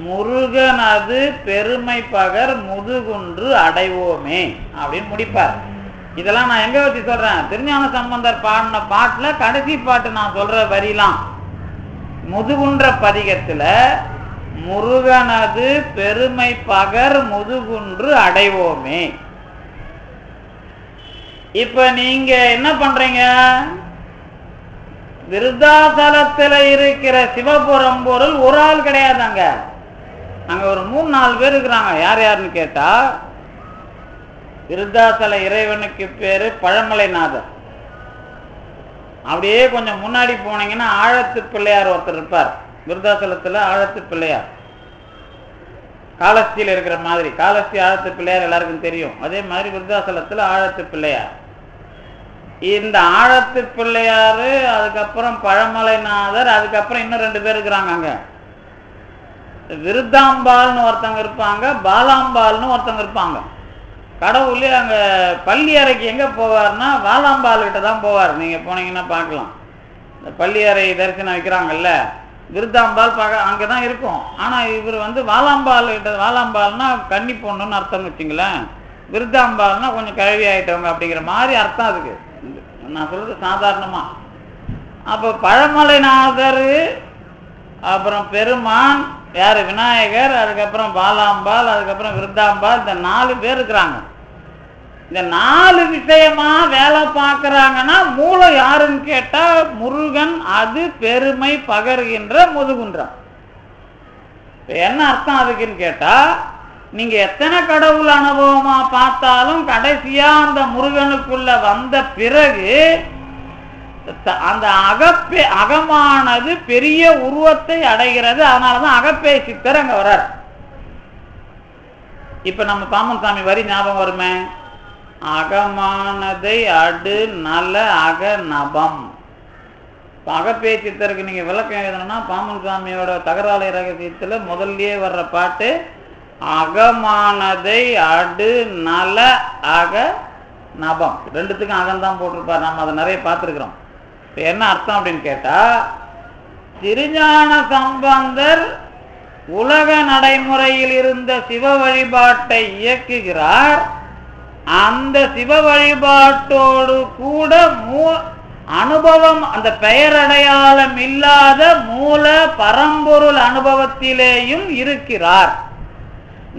A: முருகனது பெருமை பகர் முதுகுன்று அடைவோமே அப்படின்னு முடிப்பார். இதெல்லாம் நான் எங்க வச்சு சொல்றேன், திருஞான சம்பந்தர் பாடின பாட்டுல கடைசி பாட்டு நான் சொல்ற வரிலாம். முதுகுன்ற பதிகத்துல முருகனது பெருமை பகர் முதுகுன்று அடைவோமே. இப்ப நீங்க என்ன பண்றீங்க, விருத்தாசலத்துல இருக்கிற சிவபுரம் பொருள் ஒரு ஆள் கிடையாதாங்க, அங்க ஒரு 3-4 பேர் இருக்கிறாங்க. யார் யாருன்னு கேட்டா, விருத்தாசல இறைவனுக்கு பேரு பழமலைநாதர். அப்படியே கொஞ்சம் முன்னாடி போனீங்கன்னா ஆழத்து பிள்ளையார் ஒருத்தர் இருப்பார். விருத்தாசலத்துல ஆழத்து பிள்ளையார், காலஸ்தியில் இருக்கிற மாதிரி. காலஸ்தி ஆழத்து பிள்ளையார் எல்லாருக்கும் தெரியும். அதே மாதிரி விருத்தாசலத்துல ஆழத்து பிள்ளையார். இந்த ஆழத்து பிள்ளையாரு, அதுக்கப்புறம் பழமலைநாதர், அதுக்கப்புறம் இன்னும் 2 பேர் இருக்கிறாங்க. அங்க விருத்தாம்பாள்னு ஒருத்தவங்க இருப்பாங்க, பாலாம்பாள்னு ஒருத்தவங்க இருப்பாங்க. கடவுளே அங்க பள்ளி அறைக்கு எங்க போவார்னா வாலாம்பாள் கிட்ட தான் போவார். நீங்க போனீங்கன்னா பார்க்கலாம். இந்த பள்ளி அறை தரிசனம் வைக்கிறாங்கல்ல, விருத்தாம்பாள் அங்கதான் இருக்கும். ஆனா இவர் வந்து வாலாம்பாள் கிட்ட, வாலாம்பாள்னா கன்னி பொண்ணுன்னு அர்த்தம் வச்சுங்களேன். விருத்தாம்பாள்னா கொஞ்சம் கழுவி ஆயிட்டவங்க அப்படிங்கிற மாதிரி அர்த்தம் அதுக்கு. நான் சொல்றது சாதாரணமா. அப்ப பழமலைநாதர், அப்புறம் பெருமான் யாரு, விநாயகர், அதுக்கப்புறம் பாலாம்பாள், அதுக்கப்புறம் விருத்தாம்பாள், இந்த 4 பேர் இருக்கிறாங்க. இந்த 4 விஷயமா வேலை பார்க்கறாங்கன்னா மூலம் யாருன்னு கேட்டா முருகன், அது பெருமை பகர்கின்ற முதுகுன்றம். என்ன அர்த்தம் அதுக்குன்னு கேட்டா, நீங்க எத்தனை கடவுள் அனுபவமா பார்த்தாலும் கடைசியா அந்த முருகனுக்குள்ள வந்த பிறகு அந்த அகமானது பெரிய உருவத்தை அடைகிறது. அதனாலதான் அகப்பேய் சித்தர் அங்க வர்றார். இப்ப நம்ம பாமன் சாமி வரி ஞாபகம் வருமே, அகமானதை அடு நல அக நபம். அகப்பேய் சித்தருக்கு நீங்க விளக்கம் எழுதணும்னா பாமன் சாமியோட தகராலை ரகசியத்துல முதல்லயே வர்ற பாட்டு அகமானதை அடு நல அக நபம். 2த்துக்கும் அகம்தான் போட்டிருப்பார். நம்ம அதை நிறைய பார்த்துருக்கிறோம். இப்ப என்ன அர்த்தம் அப்படின்னு கேட்டா, திருஞான சம்பந்தர் உலக நடைமுறையில் இருந்த சிவ வழிபாட்டை இயக்குகிறார். அந்த சிவ வழிபாட்டோடு கூட அனுபவம், அந்த பெயரடையாளம் இல்லாத மூல பரம்பொருள் அனுபவத்திலேயும் இருக்கிறார்.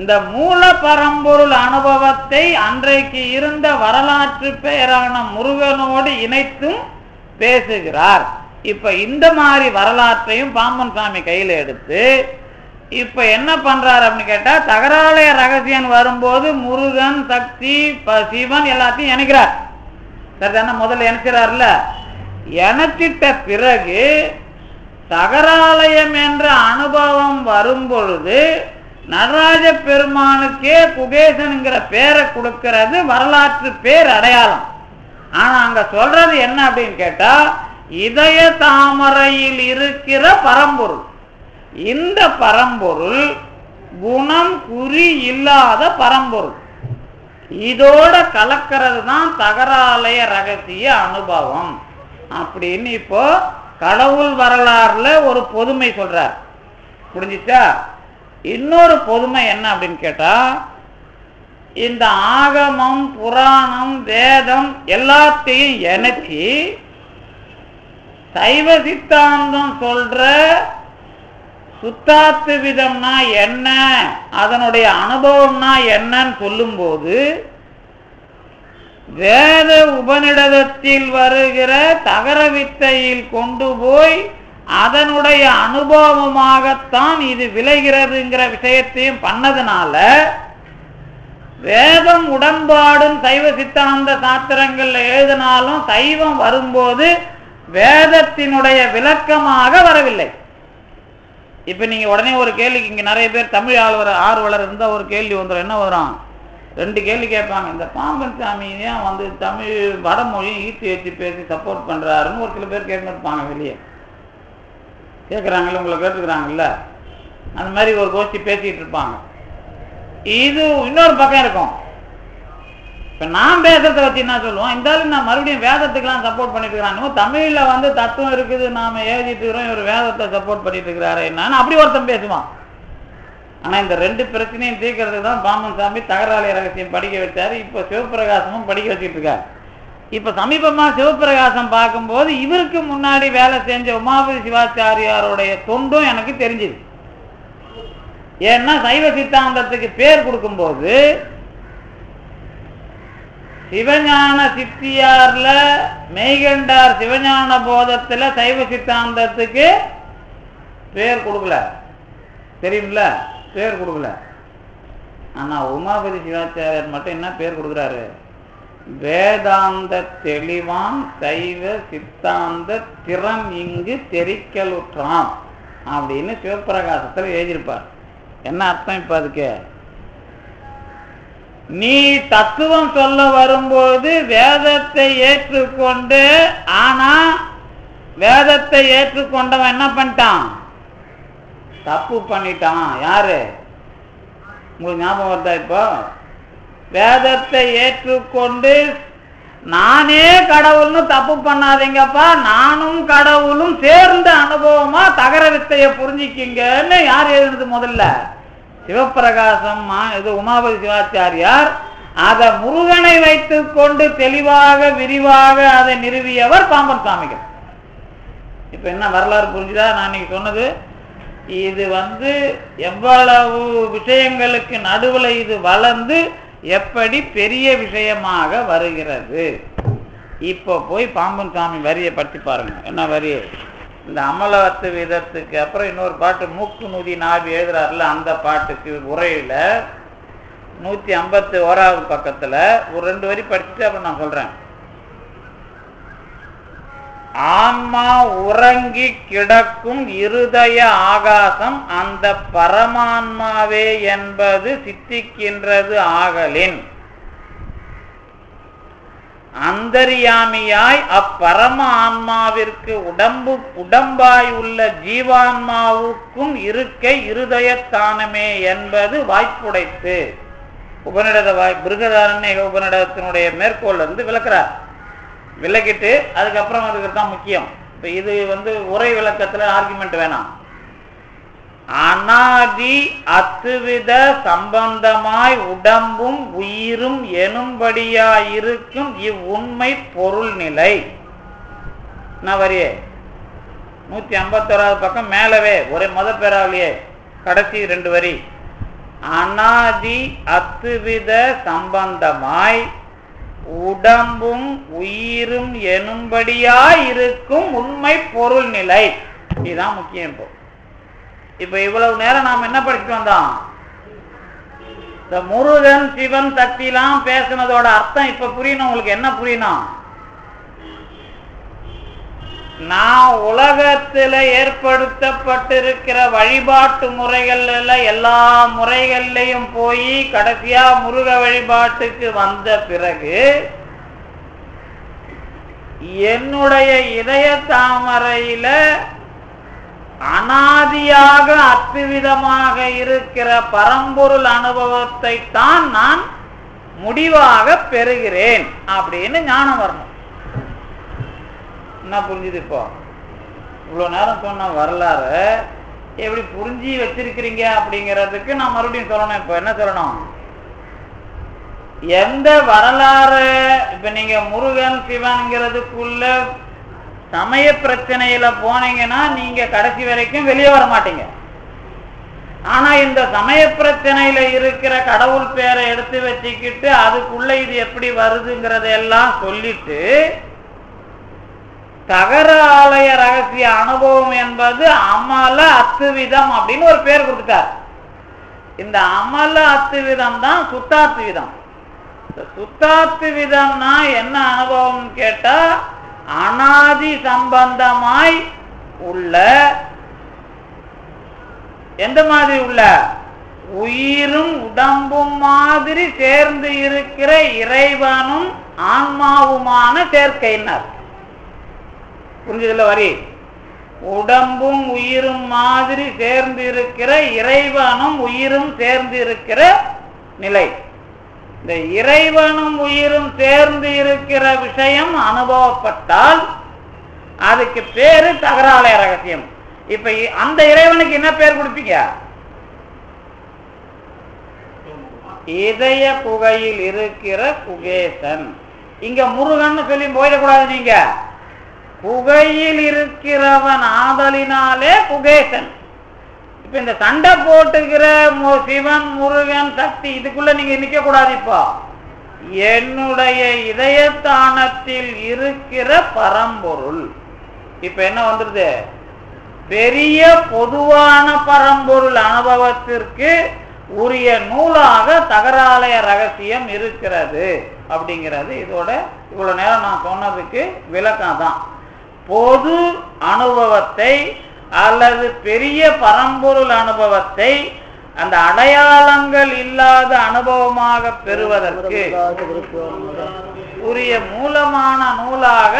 A: இந்த மூல பரம்பொருள் அனுபவத்தை அன்றைக்கு இருந்த வரலாற்று பெயரான முருகனோடு இணைத்தும் பேசுகிறார். இப்ப இந்த மாதிரி வரலாற்றையும் பாம்பன் சாமி கையில எடுத்து இப்ப என்ன பண்றாரு அப்படின்னு கேட்டா, தகராலய ரகசியம் வரும்போது முருகன், சக்தி, சிவன் எல்லாத்தையும் இணைக்கிறார். சரிதானே? முதல்ல இணைச்சிறாருல, இணைச்சிட்ட பிறகு தகராலயம் என்ற அனுபவம் வரும் பொழுது நடராஜ பெருமானுக்கே குகேசனுங்கிற பேரை கொடுக்கிறது வரலாற்று பேர் அடையாளம். ஆனா அங்க சொல்றது என்ன அப்படின்னு கேட்டா, இதய தாமரையில் இருக்கிற பரம்பொருள். இந்த பரம்பொருள் குணம் குறி இல்லாத பரம்பொருள். இதோட கலக்கிறது தான் தகராலய ரகசிய அனுபவம் அப்படின்னு இப்போ கடவுள் வரலாறுல ஒரு பொதுமை சொல்றார். புரிஞ்சுச்சா? இன்னொரு பொதுமை என்ன அப்படின்னு கேட்டா, இந்த ஆகமம் புராணம் வேதம் எல்லாத்தையும் இணைச்சி சைவ சித்தாந்தம் சொல்ற சுத்தாத்து விதம்னா என்ன, அதனுடைய அனுபவம்னா என்னன்னு சொல்லும் போது வேத உபநிடதத்தில் வருகிற தகர வித்தையில் கொண்டு போய் அதனுடைய அனுபவமாகத்தான் இது விளைகிறதுங்கிற விஷயத்தையும் பண்ணதுனால வேதம் உடன்பாடும் சைவ சித்தாந்த சாஸ்திரங்கள்ல எழுதினாலும் சைவம் வரும்போது வேதத்தினுடைய விளக்கமாக வரவில்லை. இப்ப நீங்க உடனே ஒரு கேள்விக்கு, இங்க நிறைய பேர் தமிழ் ஆர்வலர் இருந்தா ஒரு கேள்வி வந்துடும். என்ன வரும்? 2 கேள்வி கேட்பாங்க. இந்த பாம்பன் சாமி ஏன் வந்து தமிழ் வடமொழியும் ஈர்த்து வச்சு பேசி சப்போர்ட் பண்றாருன்னு ஒரு சில பேர் கேட்டுருப்பாங்க. வெளியே கேட்குறாங்கல்ல, உங்களை கேட்டுக்கிறாங்கல்ல, அந்த மாதிரி ஒரு கோஷ்டி பேசிட்டு இருப்பாங்க. இது இன்னொரு பக்கம் இருக்கும். இப்ப நான் பேசுறதை வச்சு என்ன சொல்லுவோம், இருந்தாலும் நான் மறுபடியும் வேதத்துக்கெல்லாம் சப்போர்ட் பண்ணிட்டு இருக்கிறாங்க. தமிழ்ல வந்து தத்துவம் இருக்குது, நாம எழுதிட்டு இருக்கிறோம், இவர் வேதத்தை சப்போர்ட் பண்ணிட்டு இருக்கிறாரு என்னன்னு அப்படி ஒருத்தன் பேசுவான். ஆனா இந்த 2 பிரச்சனையும் தீர்க்கறதுக்கு தான் பாம்பன் சாமி தகராலய ரகசியம் படிக்க வச்சாரு. இப்ப சிவபிரகாசமும் படிக்க வச்சுட்டு இருக்காரு. இப்ப சமீபமா சிவபிரகாசம் பார்க்கும்போது இவருக்கு முன்னாடி வேலை செஞ்ச உமாபதி சிவாச்சாரியாருடைய தொண்டும் எனக்கு தெரிஞ்சுது. ஏன்னா சைவ சித்தாந்தத்துக்கு பேர் கொடுக்கும்போது சிவஞான சித்தியார்ல மெய்கண்டார் சிவஞான போதத்துல சைவ சித்தாந்தத்துக்கு பேர் கொடுக்கல, தெரியுமில்ல, பேர் கொடுக்கல. ஆனா உமாபதி சிவாச்சாரியர் மட்டும் என்ன பேர் கொடுக்குறாரு? வேதாந்த தெளிவான் சைவ சித்தாந்த திறம் இங்கு தெரிக்கலுற்றான் அப்படின்னு சிவபிரகாசத்துல எழுதியிருப்பார். என்ன அர்த்தம்? இப்ப அதுக்கு நீ தத்துவம் சொல்ல வரும்போது வேதத்தை ஏற்றுக்கொண்டு, ஆனா வேதத்தை ஏற்றுக்கொண்டவன் என்ன பண்ணிட்டான்? தப்பு பண்ணிட்டான். யாரு? உங்களுக்கு ஞாபகம் வருதா? இப்போ வேதத்தை ஏற்றுக்கொண்டு நானே கடவுள்னு தப்பு பண்ணாதீங்கப்பா, நானும் கடவுளும் சேர்ந்த அனுபவமா தகர வித்தைய புரிஞ்சிக்கிங்கன்னு யார் எழுதுனது? முதல்ல சிவபிரகாசம். இது உமாபதி சிவாச்சாரியார். அதை முருகனை வைத்துக் கொண்டு தெளிவாக விரிவாக அதை நிறுவியவர் பாம்பன் சாமிகள். இப்ப என்ன வரலாறு புரிஞ்சுதா? நான் இன்னைக்கு சொன்னது இது வந்து எவ்வளவு விஷயங்களுக்கு நடுவுல இது வளர்ந்து எப்படி பெரிய விஷயமாக வருகிறது. இப்போ போய் பாம்பன் சாமி வரியை படிச்சு பாருங்க. என்ன வரி? இந்த அமலவத்து விதத்துக்கு அப்புறம் இன்னொரு பாட்டு மூக்கு நூதி நாவி எழுதுறாருல, அந்த பாட்டுக்கு உரையில 151வது பக்கத்துல ஒரு 2 வரி படிச்சுட்டு அப்புறம் நான் சொல்றேன். ஆன்மா உறங்கி கிடக்கும் இருதய ஆகாசம் அந்த பரமான்மாவே என்பது சித்திக்கின்றது ஆகலின் அந்தரியாமியாய் அப்பரம ஆன்மாவிற்கு உடம்பாய் உள்ள ஜீவான்மாவுக்கும் இருக்கை இருதயத்தானமே என்பது வாய்ப்புடைத்து. உபநிடத பிருகதாரண்ய உபநிடதத்தினுடைய மேற்கோள் இருந்து விளக்குறார். விளக்கிட்டு அதுக்கப்புறம் அதுக்கு தான் முக்கியம். இப்ப இது வந்து உரை விளக்கத்துல ஆர்குமெண்ட் வேணாம். அநாதி அத்துவித சம்பந்தமாய் உடம்பும் உயிரும் எனும்படியாயிருக்கும் இவ்வுண்மை பொருள் நிலை. என்ன வரியே? 151வது பக்கம் மேலவே ஒரே பேராவிலேயே கடைசி 2 வரி. அநாதி அத்துவித சம்பந்தமாய் உடம்பும் உயிரும் எனும்படியாயிருக்கும் உண்மை பொருள் நிலை. இதுதான் முக்கியம். இப்ப இவ்வளவு நேரம் நாம் என்ன படிச்சுட்டு வந்தோம்? இந்த முருகன் சிவன் சக்திலாம் பேசுனதோட அர்த்தம் இப்ப புரியணும். உங்களுக்கு என்ன புரியணும்? நான் உலகத்துல ஏற்படுத்தப்பட்டிருக்கிற வழிபாட்டு முறைகள் எல்லா முறைகள்லையும் போய் கடைசியா முருக வழிபாட்டுக்கு வந்த பிறகு என்னுடைய இதய தாமரையில அனாதியாக அத்துவிதமாக இருக்கிற பரம்பொருள் அனுபவத்தை தான் நான் முடிவாக பெறுகிறேன் அப்படின்னு ஞானம் வரணும். என்ன புரிஞ்சுது? இப்போ இவ்வளவு நேரம் சொன்ன வரலாறு எப்படி புரிஞ்சு வச்சிருக்கிறீங்க அப்படிங்கிறதுக்கு நான் மறுபடியும் சொல்லணும். இப்போ என்ன சொல்லணும்? எந்த வரலாறு இப்ப நீங்க முருகன் சிவன்கிறதுக்குள்ள சமய பிரச்சனையில போனீங்கன்னா நீங்க கடைசி வரைக்கும் வெளியே வர மாட்டீங்க. ஆனா இந்த சமய பிரச்சனையில இருக்கிற கடவுள் பேரை எடுத்து வச்சுக்கிட்டு அதுக்குள்ள இது எப்படி வருதுங்கிறதெல்லாம் சொல்லிட்டு தகர ஆலய ரகசிய அனுபவம் என்பது அமல அத்துவிதம் அப்படின்னு ஒரு பேர் கொடுத்துட்டார். இந்த அமல அத்துவிதம் தான் சுத்தாத்துவிதம். சுத்தாத்துவிதம்னா என்ன அனுபவம் கேட்டா அனாதி சம்பந்தமாய் உள்ள எந்த மாதிரி உள்ள உயிரும் உடம்பும் மாதிரி சேர்ந்து இருக்கிற இறைவனும் ஆன்மாவுமான சேர்க்கையினர். புரிஞ்சதுல வரி? உடம்பும் உயிரும் மாதிரி சேர்ந்து இருக்கிற இறைவனும் உயிரும் சேர்ந்து இருக்கிற நிலை. இந்த இறைவனும் உயிரும் சேர்ந்து இருக்கிற விஷயம் அனுபவப்பட்டால் அதுக்கு பேரு தகராலய ரகசியம். இப்ப அந்த இறைவனுக்கு என்ன பேர் கொடுப்பீங்க? இதய குகையில் இருக்கிற குகேசன். இங்க முருகன் சொல்லி போயிடக்கூடாது. நீங்க குகையில் இருக்கிறவன் ஆதலினாலே குகேசன். இப்ப இந்த சண்டை போட்டுக்கிற சிவன் முருகன் சக்தி இதுக்குள்ள நீங்க நிக்க கூடாது. இப்போ என்னுடைய இதயத்தானத்தில் இருக்கிற பரம்பொருள். இப்ப என்ன வந்துருது? பெரிய பொதுவான பரம்பொருள் அனுபவத்திற்கு உரிய நூலாக தகராலய ரகசியம் இருக்கிறது அப்படிங்கிறது இதோட இவ்வளவு நேரம் நான் சொன்னதுக்கு விளக்கம் தான். பொது அனுபவத்தை அல்லது பெரிய பரம்பொருள் அனுபவத்தை அந்த அடையாளங்கள் இல்லாத அனுபவமாக பெறுவதற்கு உரிய மூலமான நூலாக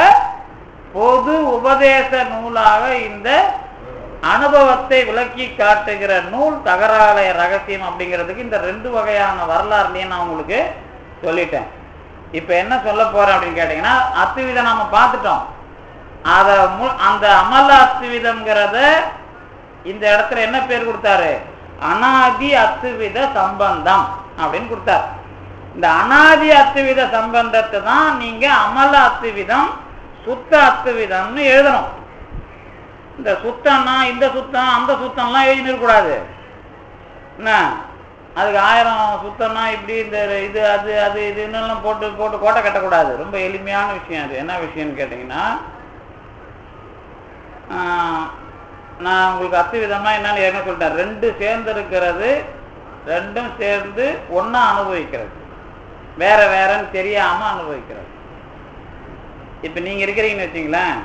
A: பொது உபதேச நூலாக இந்த அனுபவத்தை விளக்கி காட்டுகிற நூல் தகராலய ரகசியம் அப்படிங்கிறதுக்கு இந்த 2 வகையான வரலாறுலையும் நான் உங்களுக்கு சொல்லிட்டேன். இப்ப என்ன சொல்ல போறேன் அப்படின்னு கேட்டீங்கன்னா, அத்துவிதம் நாம பார்த்துட்டோம். அத அந்த அமல அத்துவிதம்ங்கிறத இந்த இடத்துல என்ன பேர் கொடுத்தாரு? அனாதி அத்துவித சம்பந்தம் அப்படின்னு கொடுத்தாரு. இந்த அனாதி அத்துவித சம்பந்தத்தை தான் நீங்க அமல அத்துவிதம் சுத்த அத்துவிதம்னு எழுதணும். இந்த சுத்தம்னா இந்த சுத்தம் அந்த சுத்தம்லாம் எழுதினிருக்கூடாது. என்ன அதுக்கு 1000 சுத்தம்னா இப்படி இந்த இது அது அது இதுன்னெல்லாம் போட்டு போட்டு கோட்டை கட்டக்கூடாது. ரொம்ப எளிமையான விஷயம் அது. என்ன விஷயம்னு கேட்டிங்கன்னா, நான் உங்களுக்கு அத்துவிதமா என்னன்னு ஏற்கனவே சொல்லிட்டேன். 2 சேர்ந்து இருக்கிறது, 2ம் சேர்ந்து ஒன்னா அனுபவிக்கிறது, வேற வேறன்னு தெரியாம அனுபவிக்கிறது. இப்ப நீங்க இருக்கிறீங்கன்னு வச்சுங்களேன்.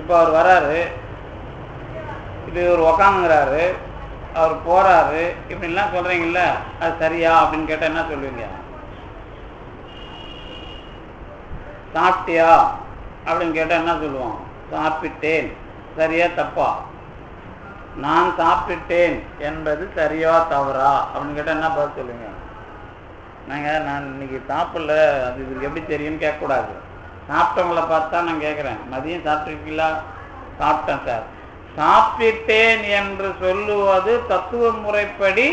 A: இப்ப அவர் வராரு, இப்ப இவர் உக்காந்துங்கிறாரு, அவர் போறாரு, இப்படின்லாம் சொல்றீங்கல்ல, அது சரியா அப்படின்னு கேட்டா என்ன சொல்லுவீங்க? சாப்பிட்டியா அப்படின்னு கேட்டா என்ன சொல்லுவோம்? சாப்பிட்டேன். சரியா தப்பா? நான் சாப்பிட்டேன் என்பது சரியா தவறா அப்படின்னு கேட்டா என்ன பதில் சொல்லுங்க? நான் இன்னைக்கு சாப்பிடல, அது இதுக்கு எப்படி தெரியும்னு கேட்கக்கூடாது. சாப்பிட்டவங்களை பார்த்தா நான் கேட்குறேன், மதியம் சாப்பிட்ருக்கீங்களா? சாப்பிட்டேன் சார். சாப்பிட்டேன் என்று சொல்லுவது தத்துவ முறைப்படி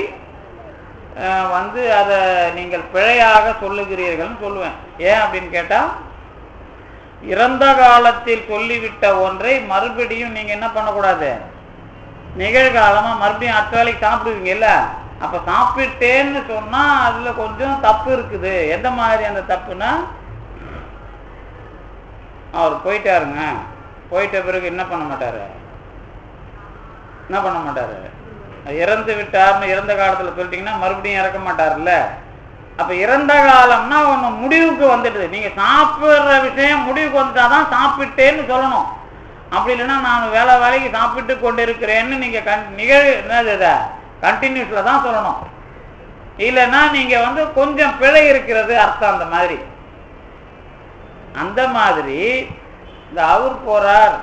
A: அதை நீங்கள் பிழையாக சொல்லுகிறீர்கள்னு சொல்லுவேன். ஏன் அப்படின்னு கேட்டா, இறந்த காலத்தில் சொல்லிவிட்ட ஒன்றை மறுபடியும் நீங்க என்ன பண்ணக்கூடாது? நிகழ்காலமா மறுபடியும் அடுத்த வேலைக்கு சாப்பிடுவீங்கல்ல, அப்ப சாப்பிட்டேன்னு சொன்னா அதுல கொஞ்சம் தப்பு இருக்குது. எந்த மாதிரி அந்த தப்புனா, அவர் போயிட்டாருங்க, போயிட்ட பிறகு என்ன பண்ண மாட்டாரு? இறந்து விட்டார்னு இறந்த காலத்துல சொல்லிட்டீங்கன்னா மறுபடியும் இறக்க மாட்டார்ல. அப்ப இறந்த காலம்னா ஒன்று முடிவுக்கு வந்துடுது. நீங்க சாப்பிட்ற விஷயம் முடிவுக்கு வந்துட்டாதான் சாப்பிட்டேன்னு சொல்லணும். அப்படி இல்லைன்னா நான் வேலைக்கு சாப்பிட்டு கொண்டு இருக்கிறேன்னு நீங்க என்னது கண்டினியூஸ்ல தான் சொல்லணும். இல்லைன்னா நீங்க கொஞ்சம் பிழை இருக்கிறது அர்த்தம். அந்த மாதிரி இந்த அவர் போறார்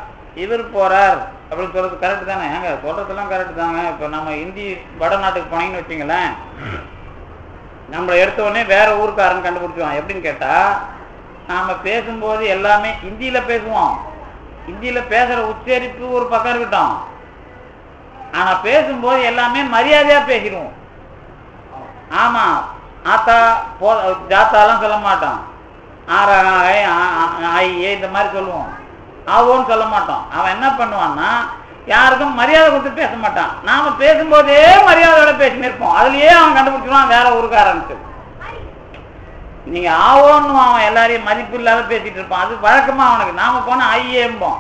A: இவர் போறார் அப்படின்னு சொல்றது கரெக்ட் தானே? ஏங்க சொல்றதெல்லாம் கரெக்ட் தாங்க. இப்ப நம்ம இந்தி வடநாட்டுக்கு போனீங்கன்னு வச்சுங்களேன், நம்மளை எடுத்த உடனே வேற ஊருக்காரன் கண்டுபிடிச்சுவான். எப்படின்னு கேட்டா, நாம பேசும்போது எல்லாமே இந்தியில பேசுவோம். இந்தியில பேசுற உச்சரிப்பு ஒரு பக்கம் இருக்கட்டும், ஆனா பேசும்போது எல்லாமே மரியாதையா பேசிடுவோம். ஆமா, ஆத்தா போ ஜாத்தாலாம் சொல்ல மாட்டோம். ஐயே இந்த மாதிரி சொல்லுவோம். ஆவோன்னு சொல்ல மாட்டோம். அவன் என்ன பண்ணுவான்னா யாருக்கும் மரியாதை கொடுத்து பேச மாட்டான். நாம பேசும்போதே மரியாதையோட பேசின்னு இருப்போம். அதுலயே அவன் கண்டுபிடிச்சிடுவான் வேற ஊருக்காரன்ட்டு. நீங்க ஆவோன்னு அவன் எல்லாரையும் மதிப்பு இல்லாத பேசிட்டு இருப்பான். அது வழக்கமா அவனுக்கு. நாம போனா ஐயேம்போம்.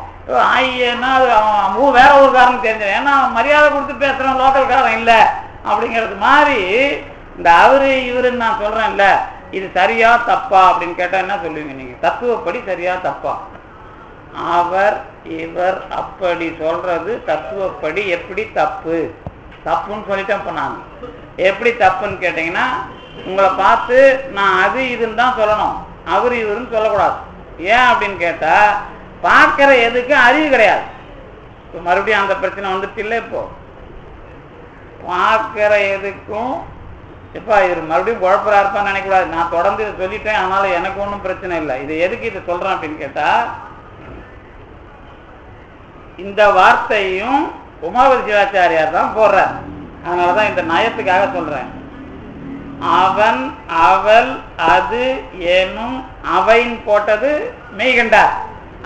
A: ஐயேன்னா அது அவன் வேற ஊருக்காரன் தெரிஞ்சிடும். ஏன்னா அவன் மரியாதை கொடுத்து பேசுறான், லோக்கல்காரன் இல்லை அப்படிங்கிறது மாதிரி. இந்த அவரு இவருன்னு நான் சொல்றேன் இல்ல, இது சரியா தப்பா அப்படின்னு கேட்டா என்ன சொல்லுவீங்க நீங்க? தத்துவப்படி சரியா தப்பா? அவர் இவர் அப்படி சொல்றது தத்துவப்படி எப்படி தப்பு? தப்புன்னு சொல்லிட்டேன். இப்ப நான் எப்படி தப்புன்னு கேட்டீங்கன்னா, உங்களை பார்த்து நான் அது இதுன்னு தான் சொல்லணும், அவர் இவருன்னு சொல்லக்கூடாது. ஏன் அப்படின்னு கேட்டா, பார்க்கிற எதுக்கும் அறிவு கிடையாது. இப்போ மறுபடியும் அந்த பிரச்சனை வந்துட்டு இல்லை. இப்போ பார்க்கிற எதுக்கும் எப்பா இவர் மறுபடியும் குழப்பறா இருப்பான்னு நினைக்கக்கூடாது. நான் தொடர்ந்து இதை சொல்லிட்டேன், அதனால எனக்கு ஒன்றும் பிரச்சனை இல்லை. இது எதுக்கு இதை சொல்றேன் அப்படின்னு கேட்டா, இந்த வார்த்தையும் உமாபதி சிவாச்சாரியார் தான் போடுறார். அதனாலதான் இந்த நயத்துக்காக சொல்றேன். அவன் அவள் அது எனும் அவைன் போட்டது மெய்கண்டார்.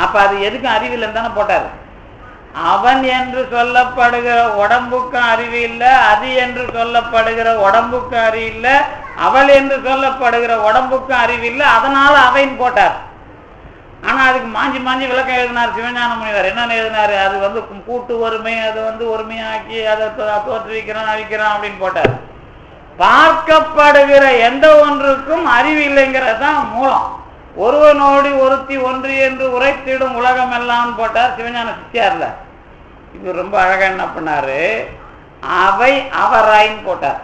A: அப்ப அது எதுக்கும் அறிவில்லைன்னு தானே போட்டாரு. அவன் என்று சொல்லப்படுகிற உடம்புக்கும் அறிவு இல்லை, அது என்று சொல்லப்படுகிற உடம்புக்கும் அறிவு இல்லை, அவள் என்று சொல்லப்படுகிற உடம்புக்கும் அறிவு இல்லை, அதனால அவைன்னு போட்டார். ஆனா அதுக்கு மாஞ்சி விளக்கம் எழுதினார் சிவஞான முனிவர். என்னன்னு எழுதினாரு? அது கூட்டு ஒருமை, அது ஒருமையாக்கி அதை தோற்றுவிக்கிறான் அழிக்கிறான் அப்படின்னு போட்டார். பார்க்கப்படுகிற எந்த ஒன்றுக்கும் அறிவு இல்லைங்கிறதான் மூலம். ஒருவனோடு ஒருத்தி ஒன்று என்று உரைத்திடும் உலகம் எல்லாம் போட்டார் சிவஞான சித்தியார்ல. இது ரொம்ப அழகா என்ன பண்ணாரு, அவை அவராயின்னு போட்டார்.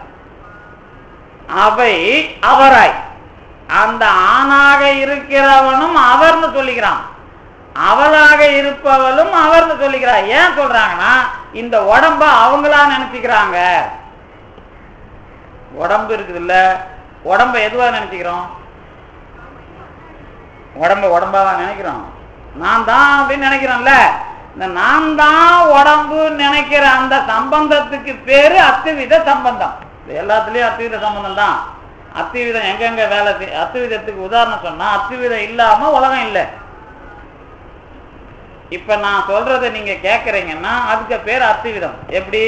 A: அவை அவராய், அந்த ஆணாக இருக்கிறவனும் அவர்னு சொல்லிக்கிறான், அவளாக இருப்பவளும் அவர்னு சொல்லிக்கிறான். ஏன் சொல்றாங்கன்னா, இந்த உடம்ப அவங்களா நினைச்சுக்கிறாங்க. உடம்பு இருக்குது இல்ல, உடம்ப எதுவா நினைச்சுக்கிறோம்? உடம்பாவா நினைக்கிறோம்? நான் தான் அப்படின்னு நினைக்கிறோம்ல. இந்த நான் தான் உடம்பு நினைக்கிற அந்த சம்பந்தத்துக்கு பேரு அத்துவித சம்பந்தம். எல்லாத்துலயும் அத்துவித சம்பந்தம் தான். அத்துவிதம் எங்கெங்க வேலை அத்துவிதத்துக்கு உதாரணம் சொன்னா, அத்துவிதம் இல்லாம உலகம் இல்லை. இப்ப நான் சொல்றதை நீங்க கேட்கறீங்கன்னா அதுக்கு பேர் அத்துவிதம். எப்படி?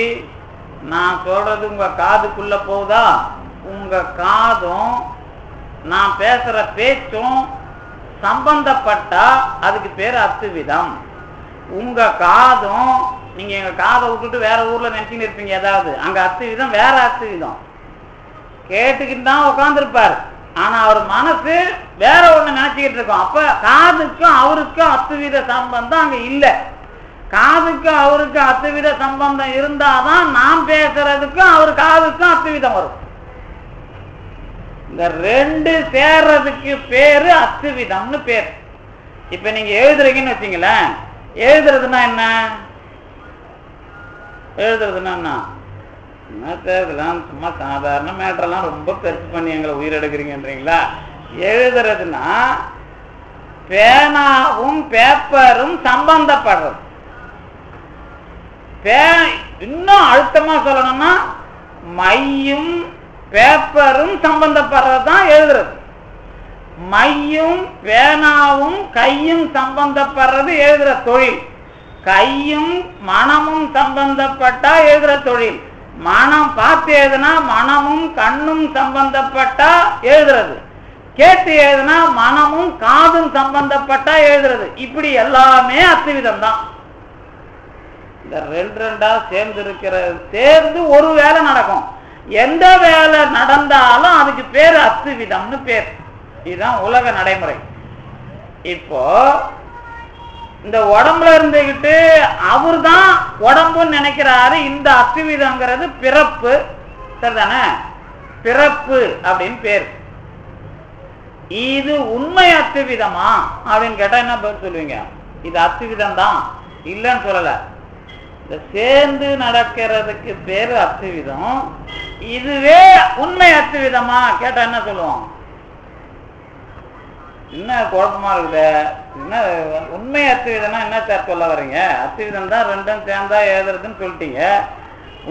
A: நான் சொல்றது உங்க காதுக்குள்ள போகுதா? உங்க காதும் நான் பேசுற பேச்சும் சம்பந்தப்பட்டா அதுக்கு பேர் அத்துவிதம். உங்க காதும் நீங்க எங்க காதை விட்டுட்டு வேற ஊர்ல நினைச்சுன்னு இருப்பீங்க ஏதாவது, அங்க அத்துவிதம் வேற அத்துவிதம். கேட்டுக்கிட்டு தான் உட்கார்ந்துருப்பாரு, ஆனா அவர் மனசு வேற ஒண்ணு நினைச்சுக்கிட்டு இருக்கோம். அப்ப காதுக்கும் அவருக்கும் அத்துவித சம்பந்தம் அங்க இல்லை. காதுக்கும் அவருக்கும் அத்துவித சம்பந்தம் இருந்தாதான் நாம் பேசுறதுக்கும் அவர் காதுக்கும் அத்துவிதம் வரும். இந்த ரெண்டு சேர்றதுக்கு பேரு அத்துவிதம்னு பேர். இப்ப நீங்க எழுதுறீங்கன்னு வச்சீங்களேன், எழுதுறதுன்னா என்ன? எழுதுறதுன்னா என்ன தேர்தலாம் சும்மா சாதாரண மேட்டரெல்லாம் ரொம்ப பெருசு பண்ணி எங்களை உயிரெடுக்கிறீங்கன்றீங்களா? எழுதுறதுன்னா பேனாவும் பேப்பரும் சம்பந்தப்படுறது. இன்னும் அழுத்தமா சொல்லணும்னா மையும் பேப்பரும் சம்பந்தப்படுறதுதான் எழுதுறது. மையும் பேனாவும் கையும் சம்பந்தப்படுறது எழுதுற தொழில். கையும் மனமும் சம்பந்தப்பட்டா எழுதுற தொழில். மனம் பார்த்து எழுதுனா மனமும் கண்ணும் சம்பந்தப்பட்டா எழுதுறது. கேட்டு எழுதுனா மனமும் காதும் சம்பந்தப்பட்டா எழுதுறது. இப்படி எல்லாமே அத்துவிதம் தான். இந்த ரெண்டா சேர்ந்து இருக்கிற சேர்ந்து ஒரு வேலை நடக்கும். எந்த வேலை நடந்தாலும் அதுக்கு பேர் அத்துவிதம்னு பேர். இதுதான் உலக நடைமுறை. இப்போ இந்த உடம்புல இருந்துகிட்டு அவர் தான் உடம்புன்னு நினைக்கிறாரு. இந்த அத்துவிதங்கிறது பிறப்பு, சரிதானே? பிறப்பு அப்படின்னு பேர். இது உண்மை அத்துவிதமா அப்படின்னு கேட்டா என்ன பதில் சொல்லுவீங்க? இது அத்துவிதம் தான், இல்லைன்னு சொல்லல. இந்த சேர்ந்து நடக்கிறதுக்கு பேரு அத்துவிதம். இதுவே உண்மை அத்துவிதமா கேட்டா என்ன சொல்லுவோம்? என்ன குழப்பமா இருக்குது? என்ன உண்மை அத்துவிதம்னா என்ன சார் சொல்ல வர்றீங்க? அத்துவிதம் தான் ரெண்டும் சேர்ந்தா எழுதுறதுன்னு சொல்லிட்டீங்க.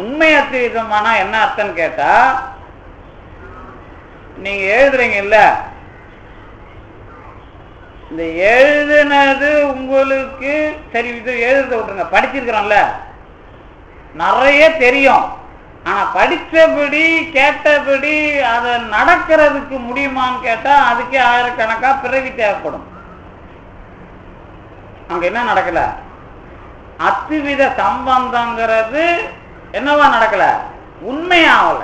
A: உண்மை அத்துவிதமானா என்ன அர்த்தம்னு கேட்டா, நீங்க எழுதுறீங்க இல்ல, இந்த எழுதுனது உங்களுக்கு சரி, இது எழுதுறத விட்டுருங்க, படிச்சிருக்கிறோம்ல, நிறைய தெரியும். ஆனா படிச்சபடி கேட்டபடி அதை நடக்கிறதுக்கு முடியுமான்னு கேட்டா அதுக்கே ஆயிரக்கணக்கா பிறவி தேவைப்படும். அங்க என்ன நடக்கல? அத்துவித சம்பந்தங்கிறது என்னவா நடக்கல? உண்மையாவல.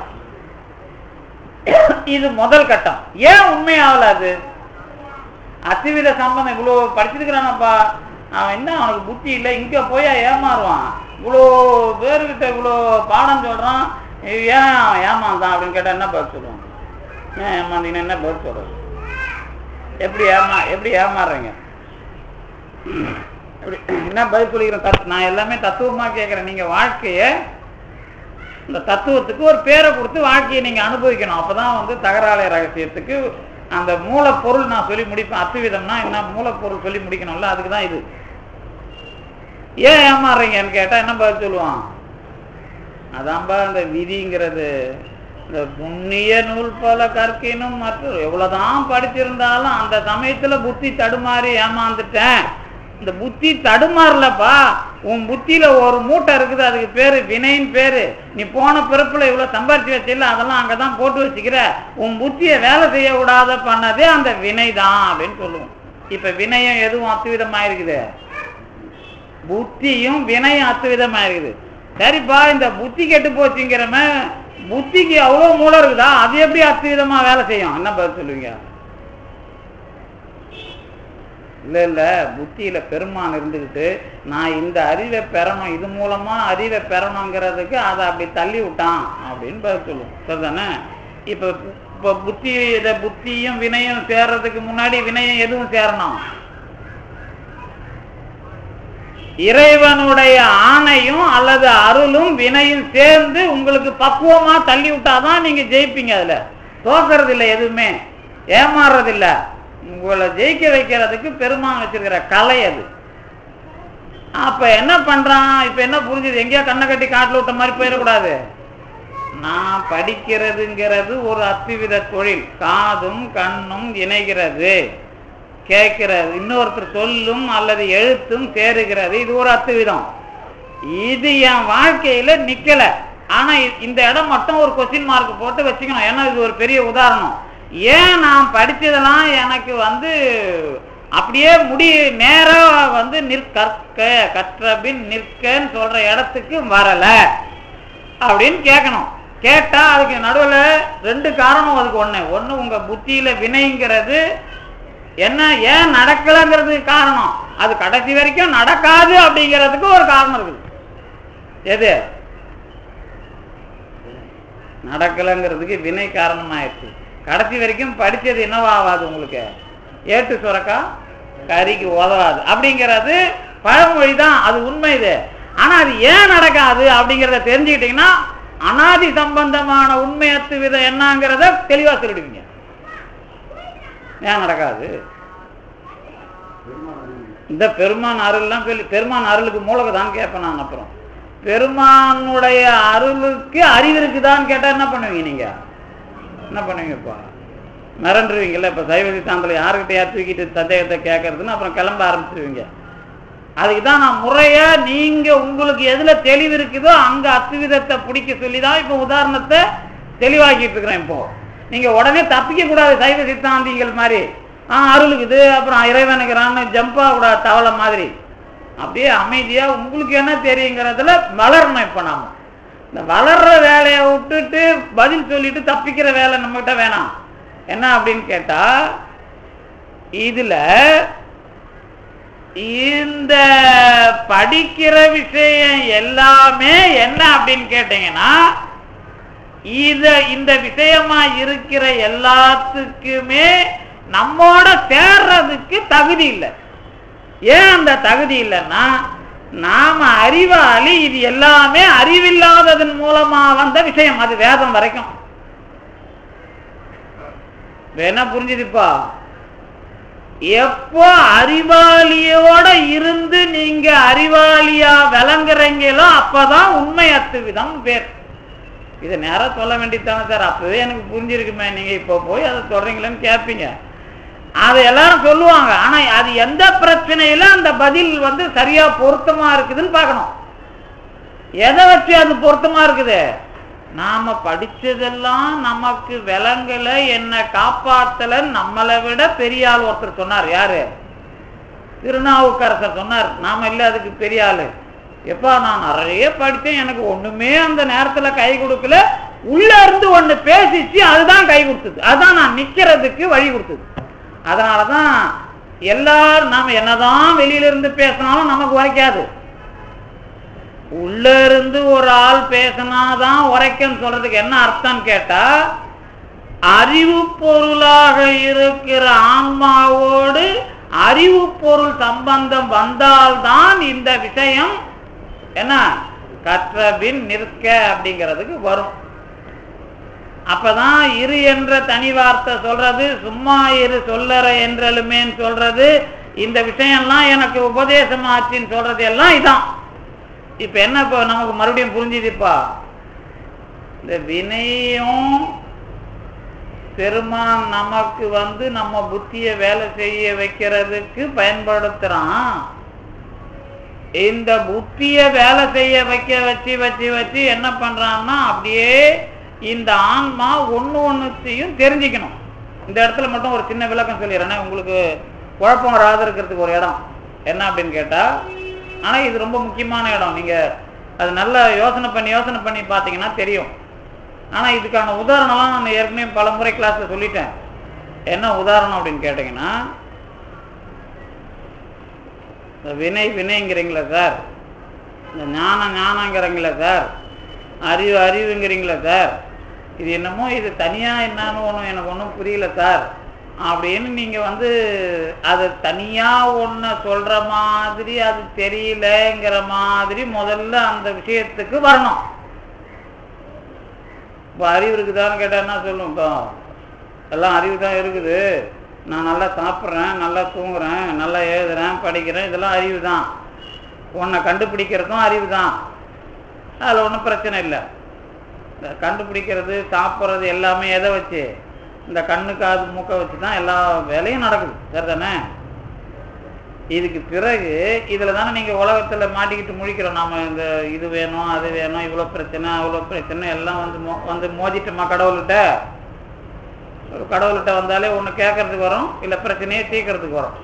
A: இது முதல் கட்டம். ஏன் உண்மையாவல? அது அத்துவித சம்பந்தம். இவ்வளவு படிச்சிருக்கிறானப்பா, அவன் என்ன அவனுக்கு புத்தி இல்லை, இங்க போய் ஏமாறுவான், இவ்வளோ பேருக்கிட்ட இவ்வளோ பாடம் சொல்றான், ஏன் ஏமாந்தான் அப்படின்னு கேட்டா என்ன பதில் சொல்லுவாங்க? ஏன் ஏமாந்தீங்கன்னா என்ன பதில் சொல்றது? எப்படி ஏமாறுறீங்க? என்ன பதில் சொல்லிக்கிறேன்? நான் எல்லாமே தத்துவமா கேட்கிறேன். நீங்க வாழ்க்கைய இந்த தத்துவத்துக்கு ஒரு பேரை கொடுத்து வாழ்க்கையை நீங்க அனுபவிக்கணும். அப்பதான் தகராலை ரகசியத்துக்கு அந்த மூலப்பொருள் நான் சொல்லி முடிப்பேன். அத்துவிதம்னா என்ன மூலப்பொருள் சொல்லி முடிக்கணும்ல, அதுக்குதான் இது. ஏன் ஏமாறுறீங்கன்னு கேட்டா என்ன பதில் சொல்லுவான்? அதான்பா இந்த விதிங்கிறது. இந்த புண்ணிய நூல் பல கற்கினும் மற்றும் எவ்வளவுதான் படிச்சிருந்தாலும் அந்த சமயத்துல புத்தி தடுமாறி ஏமாந்துட்டேன். இந்த புத்தி தடுமாறலப்பா, உன் புத்தியில ஒரு மூட்டை இருக்குது, அதுக்கு பேரு வினைன்னு பேரு. நீ போன பிறப்புல இவ்வளவு சம்பாரிச்சு வச்சில்ல, அதெல்லாம் அங்கதான் போட்டு வச்சுக்கிற. உன் புத்தியை வேலை செய்ய விடாத பண்ணதே அந்த வினை தான் அப்படின்னு சொல்லுவோம். இப்ப வினையும் எதுவும் அத்துவிதமா இருக்குது? புத்தியும் வினையும் அத்துவிதமா இருக்குது. சரிப்பா, இந்த புத்தி கெட்டு போச்சுங்கிறம புத்திக்கு அவ்வளவு மூலம் இருக்குதா, அது எப்படி அத்துவிதமா வேலை செய்யும்? என்ன பதில் சொல்லுவீங்க? இல்ல புத்தியில பெருமான் இருந்துகிட்டு நான் இந்த அறிவை பெறணும், இது மூலமா அறிவை பெறணுங்கிறதுக்கு அதை அப்படி தள்ளி விட்டான் அப்படின்னு பதில் சொல்லுவோம். சரிதானே? இப்ப புத்தியும் வினையும் சேர்றதுக்கு முன்னாடி வினையும் எதுவும் சேரணும்? இறைவனுடைய ஆணையும் அல்லது அருளும் வினையும் சேர்ந்து உங்களுக்கு பக்குவமா தள்ளி விட்டாதான் நீங்க ஜெயிப்பீங்க. அதுல தோக்கிறது இல்லை, எதுவுமே ஏமாறுறது இல்லை. உங்களை ஜெயிக்க வைக்கிறதுக்கு பெருமான் வச்சிருக்கிற கலை அது. அப்ப என்ன பண்றான்? இப்ப என்ன புரிஞ்சுது? எங்கேயோ கண்ணை கட்டி காட்டுல விட்ட மாதிரி போயிடக்கூடாது. நான் படிக்கிறதுங்கிறது ஒரு அத்துவித தொழில். காதும் கண்ணும் இணைகிறது, கேட்கிறது, இன்னொருத்தர் சொல்லும் அல்லது எழுத்தும் சேருகிறது, இது ஒரு அத்துவிதம். இது என் வாழ்க்கையில நிக்கல. ஆனா இந்த இடம் மட்டும் ஒரு கொஸ்டின் மார்க் போட்டு வச்சுக்கணும். ஏன்னா இது ஒரு பெரிய உதாரணம். ஏன் நான் படிச்சதெல்லாம் எனக்கு அப்படியே நேரா கற்றபின் நிற்கன்னு சொல்ற இடத்துக்கு வரல அப்படின்னு கேட்கணும். கேட்டா அதுக்கு நடுவுல ரெண்டு காரணம். அதுக்கு ஒண்ணு உங்க புத்தியில வினைங்கிறது என்ன ஏன் நடக்கலங்கிறதுக்கு காரணம். அது கடைசி வரைக்கும் நடக்காது அப்படிங்கிறதுக்கு ஒரு காரணம் இருக்குது. எது நடக்கலங்கிறதுக்கு வினை காரணமாயிடுச்சு. கடைசி வரைக்கும் படிச்சது என்னவாகாது? உங்களுக்கு ஏட்டு சுரக்கா கறிக்கு உதவாது அப்படிங்கிறது பழமொழி தான், அது உண்மை. இது ஆனா அது ஏன் நடக்காது அப்படிங்கிறத தெரிஞ்சுக்கிட்டீங்கன்னா அனாதி சம்பந்தமான உண்மை அத்துவிதம் என்னங்கிறத தெளிவா சொல்லிடுவீங்க. ஏன் நடக்காது? இந்த பெருமான் அருள்லாம் சொல்லி, பெருமான் அருளுக்கு மூலகதான் கேட்பேன் நான். அப்புறம் பெருமானுடைய அருளுக்கு அறிவு இருக்குதான்னு கேட்டா என்ன பண்ணுவீங்க? நீங்க என்ன பண்ணுவீங்கப்பா? மிரண்டுருவீங்கல்ல. இப்ப சைவ சித்தாந்தத்துல யாருக்கிட்ட தூக்கிட்டு சந்தேகத்தை கேட்கறதுன்னு அப்புறம் கிளம்ப ஆரம்பிச்சிருவீங்க. அதுக்குதான் நான் முறையா நீங்க உங்களுக்கு எதுல தெளிவு இருக்குதோ அங்க அத்துவிதத்தை பிடிக்க சொல்லிதான் இப்ப உதாரணத்தை தெளிவாக்கிட்டு இருக்கிறேன். இப்போ நீங்க உடனே தப்பிக்க கூடாது. சைவ சித்தாந்திகள் மாதிரி அருளுக்குது அப்புறம் இறைவனுக்குறான்னு ஜம்பா கூடாது தவளை மாதிரி. அப்படியே அமைதியா உங்களுக்கு என்ன தெரியுங்கிறதுல வளரணும். இப்ப நாம இந்த வளர்ற வேலையை விட்டுட்டு பதில் சொல்லிட்டு தப்பிக்கிற வேலை நம்மகிட்ட வேணாம். என்ன அப்படின்னு கேட்டா, இதுல இந்த படிக்கிற விஷயம் எல்லாமே என்ன அப்படின்னு கேட்டீங்கன்னா, இந்த விஷயமா இருக்கிற எல்லாத்துக்குமே நம்மோட சேர்றதுக்கு தகுதி இல்லை. ஏன் அந்த தகுதி இல்லைன்னா, நாம அறிவாளி, இது எல்லாமே அறிவில்லாததன் மூலமா வந்த விஷயம். அது வேதம் வரைக்கும் வேணா புரிஞ்சுதுப்பா. எப்போ அறிவாளியோட இருந்து நீங்க அறிவாளியா விளங்குறீங்களோ அப்பதான் உண்மை அத்துவிதம் பேர். இதை நேரம் சொல்ல வேண்டியதானே சார், அப்பவே எனக்கு புரிஞ்சிருக்குமே, நீங்க இப்போ போய் அதை சொல்றீங்களேன்னு கேட்பீங்க. அதை எல்லாரும் சொல்லுவாங்க. ஆனா அது எந்த பிரச்சனையில அந்த பதில் சரியா பொருத்தமா இருக்குதுன்னு பார்க்கணும். எதை வச்சு அது பொருத்தமா இருக்குது? நாம படிச்சதெல்லாம் நமக்கு விளங்கல, என்ன காப்பாத்தல, நம்மளை விட பெரிய ஆள் ஒருத்தர் சொன்னார். யாரு? திருநாவுக்கரசர் சொன்னார். நாம இல்ல அதுக்கு பெரிய ஆளு. எப்பா நான் நிறைய படித்தேன், எனக்கு ஒண்ணுமே அந்த நேரத்துல கை கொடுக்கல, உள்ள இருந்து ஒண்ணு பேசிச்சு, அதுதான் கை கொடுத்தது, அதுதான் நான் நிக்கிறதுக்கு வழி கொடுத்தது. அதனாலதான் எல்லாரும் நாம என்னதான் வெளியில இருந்து பேசினாலும் நமக்கு உரைக்காது. உள்ள இருந்து ஒரு ஆள் பேசினாதான் உரைக்கன்னு சொல்றதுக்கு என்ன அர்த்தம் கேட்டா, அறிவு பொருளாக இருக்கிற ஆன்மாவோடு அறிவு பொருள் சம்பந்தம் வந்தால்தான் இந்த விஷயம் என்ன கற்றபின் நிற்க அப்படிங்கிறதுக்கு வரும். அப்பதான் இரு என்ற தனி வார்த்தை சொல்றது, சும்மா இரு சொல்லற என்றலுமேன்னு சொல்றது, இந்த விஷயம்லாம் எனக்கு உபதேசமாச்சின்னு சொல்றது எல்லாம் இதான். இப்ப என்ன இப்ப நமக்கு மறுபடியும் புரிஞ்சுதுப்பா. இந்த வினையும் பெருமான் நமக்கு நம்ம புத்திய வேலை செய்ய வைக்கிறதுக்கு பயன்படுத்துறான். இந்த புத்திய வேலை செய்ய வச்சு என்ன பண்றான்னா, அப்படியே இந்த ஆன்மா ஒண்ணுத்தையும் தெரிஞ்சுக்கணும். இந்த இடத்துல மட்டும் ஒரு சின்ன விளக்கம் சொல்லிடுறேன்னா உங்களுக்கு குழப்பம் வராது இருக்கிறதுக்கு ஒரு இடம் என்ன அப்படின்னு கேட்டா, ஆனா இது ரொம்ப முக்கியமான இடம். நீங்க அது நல்லா யோசனை பண்ணி பார்த்தீங்கன்னா தெரியும். ஆனா இதுக்கான உதாரணம்லாம் நான் ஏற்கனவே பல முறை கிளாஸ்ல சொல்லிட்டேன். என்ன உதாரணம் அப்படின்னு கேட்டீங்கன்னா, வினைங்கிறீங்களா சார், இந்த ஞானங்கிறீங்களா சார், அறிவுங்கிறீங்களா சார், இது என்னமோ இது தனியா என்னன்னு ஒன்றும் எனக்கு ஒன்றும் புரியல சார் அப்படின்னு நீங்க அது தனியா ஒன்ன சொல்ற மாதிரி அது தெரியலங்கிற மாதிரி முதல்ல அந்த விஷயத்துக்கு வரணும். இப்போ அறிவு இருக்குதான்னு கேட்டா என்ன சொல்லும்? இப்போ எல்லாம் அறிவு தான் இருக்குது, நான் நல்லா சாப்பிட்றேன், நல்லா தூங்குறேன், நல்லா எழுதுறேன், படிக்கிறேன், இதெல்லாம் அறிவு தான். உன்னை கண்டுபிடிக்கிறதும் அறிவு தான், அதில் ஒன்றும் பிரச்சனை இல்லை. இந்த கண்டுபிடிக்கிறது சாப்பிட்றது எல்லாமே எதை வச்சு? இந்த கண்ணு காது மூக்கை வச்சு தான் எல்லா வேலையும் நடக்குது, சரிதானே? இதுக்கு பிறகு இதில் தானே நீங்கள் உலகத்தில் மாட்டிக்கிட்டு முழிக்கிறோம். நாம் இந்த இது வேணும் அது வேணும், இவ்வளோ பிரச்சனை அவ்வளோ பிரச்சனை எல்லாம் மோதிட்டோமா கடவுள்கிட்ட. கடவுள்கிட்ட வந்தாலே ஒன்று கேட்கறதுக்கு வரும், இல்லை பிரச்சனையை தீர்க்கறதுக்கு வரும்.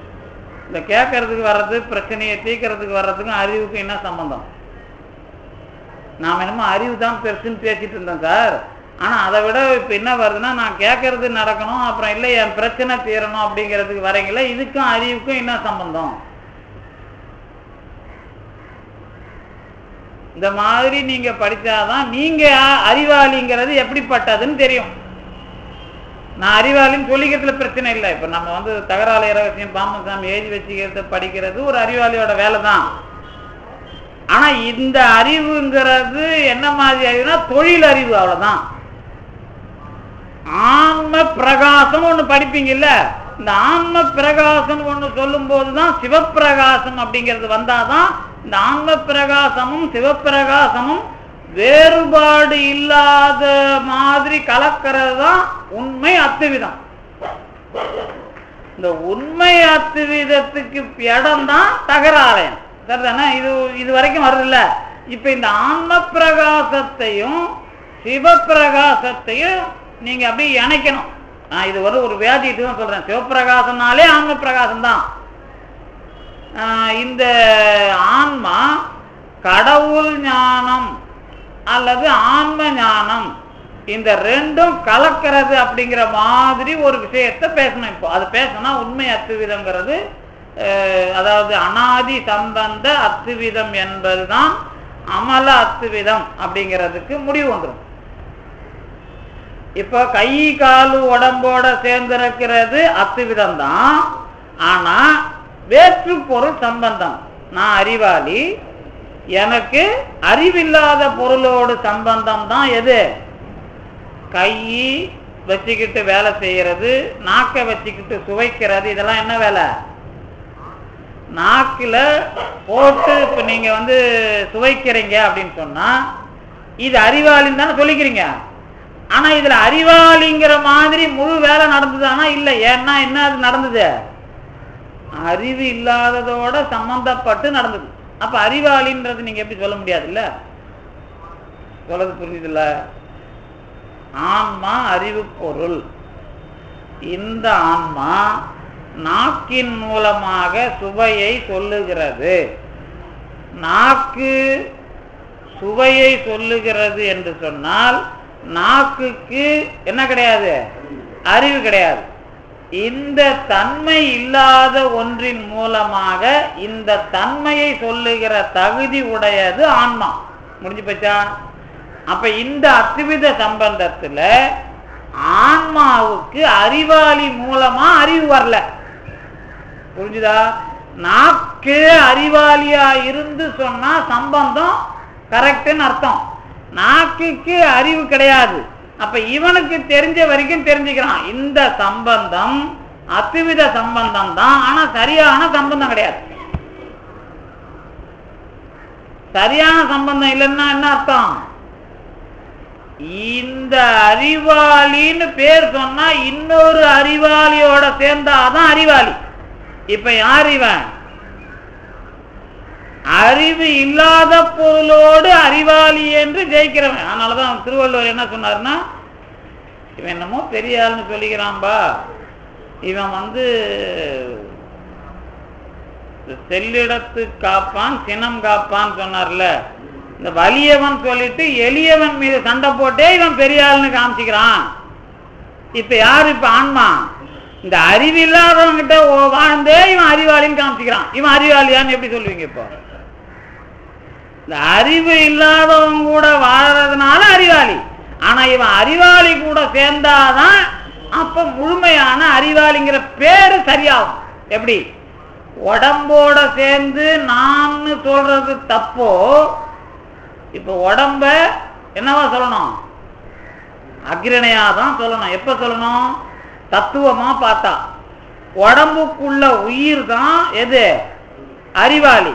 A: இந்த கேட்கறதுக்கு வர்றது பிரச்சனையை தீர்க்கறதுக்கு வர்றதுக்கும் அறிவுக்கும் என்ன சம்பந்தம்? நாம் என்னமோ அறிவு தான் பெருசுன்னு பேசிட்டு இருந்தோம் சார். ஆனால் அதை விட இப்போ என்ன வருதுன்னா, நான் கேட்கறது நடக்கணும், அப்புறம் இல்லை என் பிரச்சனை தீரணும் அப்படிங்கிறதுக்கு வரீங்களா, இதுக்கும் அறிவுக்கும் என்ன சம்பந்தம்? இந்த மாதிரி நீங்க படிச்சாதான் நீங்க அறிவாளிங்கிறது எப்படிப்பட்டதுன்னு தெரியும். நான் அறிவாளின்னு சொல்லிக்கிறதுல பிரச்சனை இல்லை. இப்போ நம்ம தகராலை ரகசியம் பாமசாமி எழுதி வச்சுக்கிறது படிக்கிறது ஒரு அறிவாளியோட வேலை தான். ஆனா இந்த அறிவுங்கிறது என்ன மாதிரி அறிவுனா தொழில் அறிவு, அவ்வளவுதான். ஆன்ம பிரகாசம் ஒண்ணு படிப்பீங்கல்ல, இந்த ஆன்ம பிரகாசம் ஒண்ணு சொல்லும் போதுதான் சிவப்பிரகாசம் அப்படிங்கிறது வந்தாதான் இந்த ஆன்ம பிரகாசமும் சிவப்பிரகாசமும் வேறுபாடு இல்லாத மாதிரி கலக்கிறது தான் உண்மை அத்துவிதம். இந்த உண்மை அத்துவிதத்துக்கு இடம் தான் தகராலயம், சரிதானே? இது வரைக்கும் வருதுல்ல. இப்ப இந்த ஆன்ம பிரகாசத்தையும் சிவப்பிரகாசத்தையும் நீங்க அப்படியே இணைக்கணும். நான் இது ஒரு வியாதி இதுதான் சொல்றேன். சிவப்பிரகாசம்னாலே ஆன்ம பிரகாசம் தான். இந்த ஆன்மா கடவுள் ஞானம் அல்லது ஆன்ம ஞானம், இந்த ரெண்டும் கலக்கிறது அப்படிங்கிற மாதிரி ஒரு விஷயத்தை பேசணும். இப்போ அது பேசணும்னா உண்மை அத்துவிதங்கிறது, அதாவது அனாதி சம்பந்த அத்துவிதம் என்பதுதான் அமல அத்துவிதம் அப்படிங்கிறதுக்கு முடிவு வந்துடும். இப்ப கை காலு உடம்போட சேர்ந்திருக்கிறது அத்துவிதம் தான். ஆனா வேற்று பொருள் சம்பந்தம். நான் அறிவாளி, எனக்கு அறிவில்லாத பொருளோடு சம்பந்தம் தான் எது? கை வச்சுக்கிட்டு வேலை செய்யறது, நாக்க வச்சுக்கிட்டு சுவைக்கிறது, இதெல்லாம் என்ன வேலை? நாக்குல போட்டு இப்ப நீங்க சுவைக்கிறீங்க அப்படின்னு சொன்னா இது அறிவாளின்னு தானே சொல்லிக்கிறீங்க. ஆனா இதுல அறிவாளிங்கிற மாதிரி முழு வேலை நடந்ததுன்னா இல்ல. ஏன்னா என்ன அது நடந்தது? அறிவு இல்லாததோட சம்பந்தப்பட்டு நடந்தது. அப்ப அறிவாளின்றது நீங்க எப்படி சொல்ல முடியாது? இல்ல சொல்றது புரியுதுல்ல? ஆன்மா அறிவு பொருள். இந்த ஆன்மா நாக்கின் மூலமாக சுவையை சொல்லுகிறது. நாக்கு சுவையை சொல்லுகிறது என்று சொன்னால் நாக்குக்கு என்ன கிடையாது? அறிவு கிடையாது. இந்த தன்மை இல்லாத ஒன்றின் மூலமாக இந்த தன்மையை சொல்லுகிற தகுதி உடையது ஆன்மா. முடிஞ்சு போச்சா? அப்ப இந்த அத்வித சம்பந்தத்துல ஆன்மாவுக்கு அறிவாளி மூலமா அறிவு வரல. புரிஞ்சுதா? நாக்கு அறிவாளியா இருந்து சொன்னா சம்பந்தம் கரெக்ட்னு அர்த்தம். நாக்குக்கு அறிவு கிடையாது. அப்ப இவனுக்கு தெரிஞ்ச வரைக்கும் தெரிஞ்சுக்கிறான் இந்த சம்பந்தம் அத்வித சம்பந்தம் தான். ஆனா சரியான சம்பந்தம் கிடையாது. சரியான சம்பந்தம் இல்லைன்னா என்ன அர்த்தம்? இந்த அறிவாளின்னு பேர் சொன்னா இன்னொரு அறிவாளியோட சேர்ந்தாதான் அறிவாளி. இப்ப யார் இவன்? அறிவு இல்லாத பொருளோடு அறிவாளி என்று ஜெயிக்கிறவன். அதனாலதான் திருவள்ளுவர் என்ன சொன்னார்னா, இவன் என்னமோ பெரிய ஆள்னு சொல்லிக்கிறான்பா, இவன் செல்லிடத்து காப்பான் சினம் காப்பான் சொன்னார்ல. இந்த வலியவன் சொல்லிட்டு எளியவன் மீது சண்டை போட்டே இவன் பெரிய ஆள்னு காமிச்சுக்கிறான். இப்ப யாரு? இப்ப ஆன்மா இந்த அறிவில்லாதவங்கிட்ட வாழ்ந்தே இவன் அறிவாளின்னு காமிச்சுக்கிறான். இவன் அறிவாளியான்னு எப்படி சொல்லுவீங்க? இப்போ இந்த அறிவு இல்லாதவங்க கூட வாழறதுனால அறிவாளி. ஆனா இவன் அறிவாளி கூட சேர்ந்தாதான் அப்ப முழுமையான அறிவாளிங்கிற பேரு சரியாகும். எப்படி? உடம்போட சேர்ந்து நான் சொல்றது தப்போ? இப்ப உடம்ப என்னவா சொல்லணும்? அக்ரணையாதான் சொல்லணும். எப்ப சொல்லணும்? தத்துவமா பார்த்தா. உடம்புக்குள்ள உயிர் தான் எது? அறிவாளி.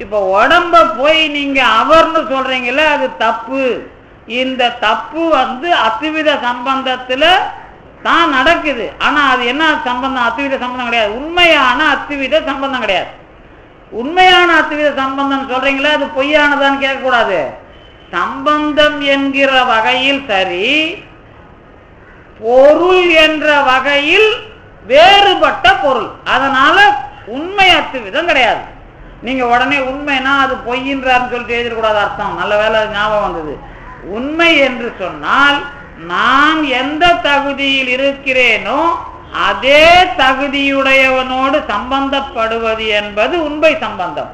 A: இப்ப உடம்ப போய் நீங்க அவர்னு சொல்றீங்கல்ல, அது தப்பு. இந்த தப்பு அத்வித சம்பந்தத்துல தான் நடக்குது. ஆனா அது என்ன சம்பந்தம்? அத்வித சம்பந்தம் கிடையாது. உண்மையான அத்வித சம்பந்தம் கிடையாது. உண்மையான அத்வித சம்பந்தம் சொல்றீங்களா, அது பொய்யானதான்னு கேட்கக்கூடாது. சம்பந்தம் என்கிற வகையில் சரி, பொருள் என்ற வகையில் வேறுபட்ட பொருள். அதனால உண்மை அத்விதம் கிடையாது. நீங்க உடனே உண்மைனா அது பொய்யின்றான்னு சொல்லிட்டு எழுதிடக்கூடாது அர்த்தம். நல்ல வேலை ஞாபகம் வந்தது. உண்மை என்று சொன்னால் நான் எந்த தகுதியில் இருக்கிறேனோ அதே தகுதியுடையவனோடு சம்பந்தப்படுவது என்பது உண்மை சம்பந்தம்.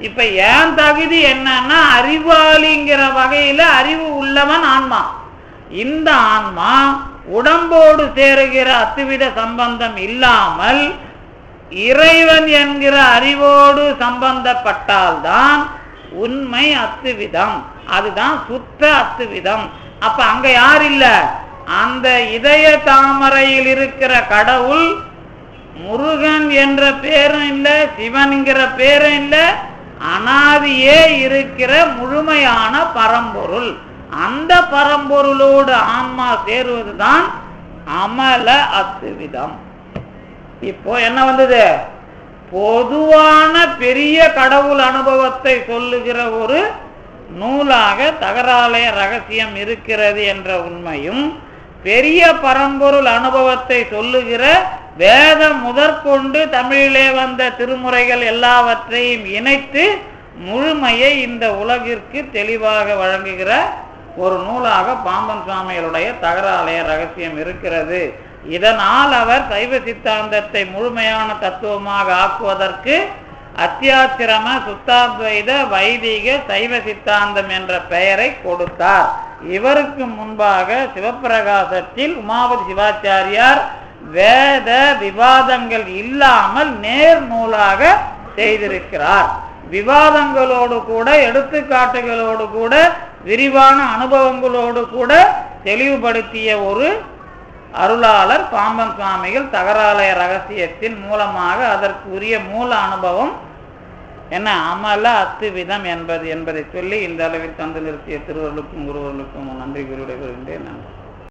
A: இப்ப ஏன் தகுதி என்னன்னா, அறிவாளிங்கிற வகையில அறிவு உள்ளவன் ஆன்மா. இந்த ஆன்மா உடம்போடு சேருகிற அத்வித சம்பந்தம் இல்லாமல் இறைவன் என்கிற அறிவோடு சம்பந்தப்பட்டால்தான் உண்மை அத்துவிதம். அதுதான் சுத்த அத்துவிதம். அப்ப அங்க யார் இல்ல? அந்த இதய தாமரையில் இருக்கிற கடவுள் முருகன் என்ற பேரும் இல்ல, சிவன்கிற பேரும் இல்ல, அனாதியே இருக்கிற முழுமையான பரம்பொருள். அந்த பரம்பொருளோடு ஆன்மா சேருவதுதான் அமல அத்துவிதம். இப்போ என்ன வந்தது? பொதுவான பெரிய கடவுள் அனுபவத்தை சொல்லுகிற ஒரு நூலாக தகராலய ரகசியம் இருக்கிறது என்ற உண்மையும், பெரிய பரம்பொருள் அனுபவத்தை சொல்லுகிற வேதம் முதற்கொண்டு தமிழிலே வந்த திருமுறைகள் எல்லாவற்றையும் இணைத்து முழுமையை இந்த உலகிற்கு தெளிவாக வழங்குகிற ஒரு நூலாக பாம்பன் சுவாமிகளுடைய தகராலய ரகசியம் இருக்கிறது. இதனால் அவர் சைவ சித்தாந்தத்தை முழுமையான தத்துவமாக ஆக்குவதற்கு அத்தியாச்சிரம சுத்தாத்வைத வைதிக சைவ சித்தாந்தம் என்ற பெயரை கொடுத்தார். இவருக்கு முன்பாக சிவப்பிரகாசத்தில் உமாபதி சிவாச்சாரியார் வேத விவாதங்கள் இல்லாமல் நேர் நூலாக செய்திருக்கிறார். விவாதங்களோடு கூட எடுத்துக்காட்டுகளோடு கூட விரிவான அனுபவங்களோடு கூட தெளிவுபடுத்திய ஒரு அருளாளர் பாம்பன் சுவாமிகள் தகராலய ரகசியத்தின் மூலமாக அதற்கு உரிய மூல அனுபவம் என்ன அமல அத்துவிதம் என்பதை சொல்லி இந்த அளவில் தந்து நிறுத்திய திருவருளுக்கும் குருவர்களுக்கும் நன்றி கூறி விடைபெறுகின்றேன். நன்றி.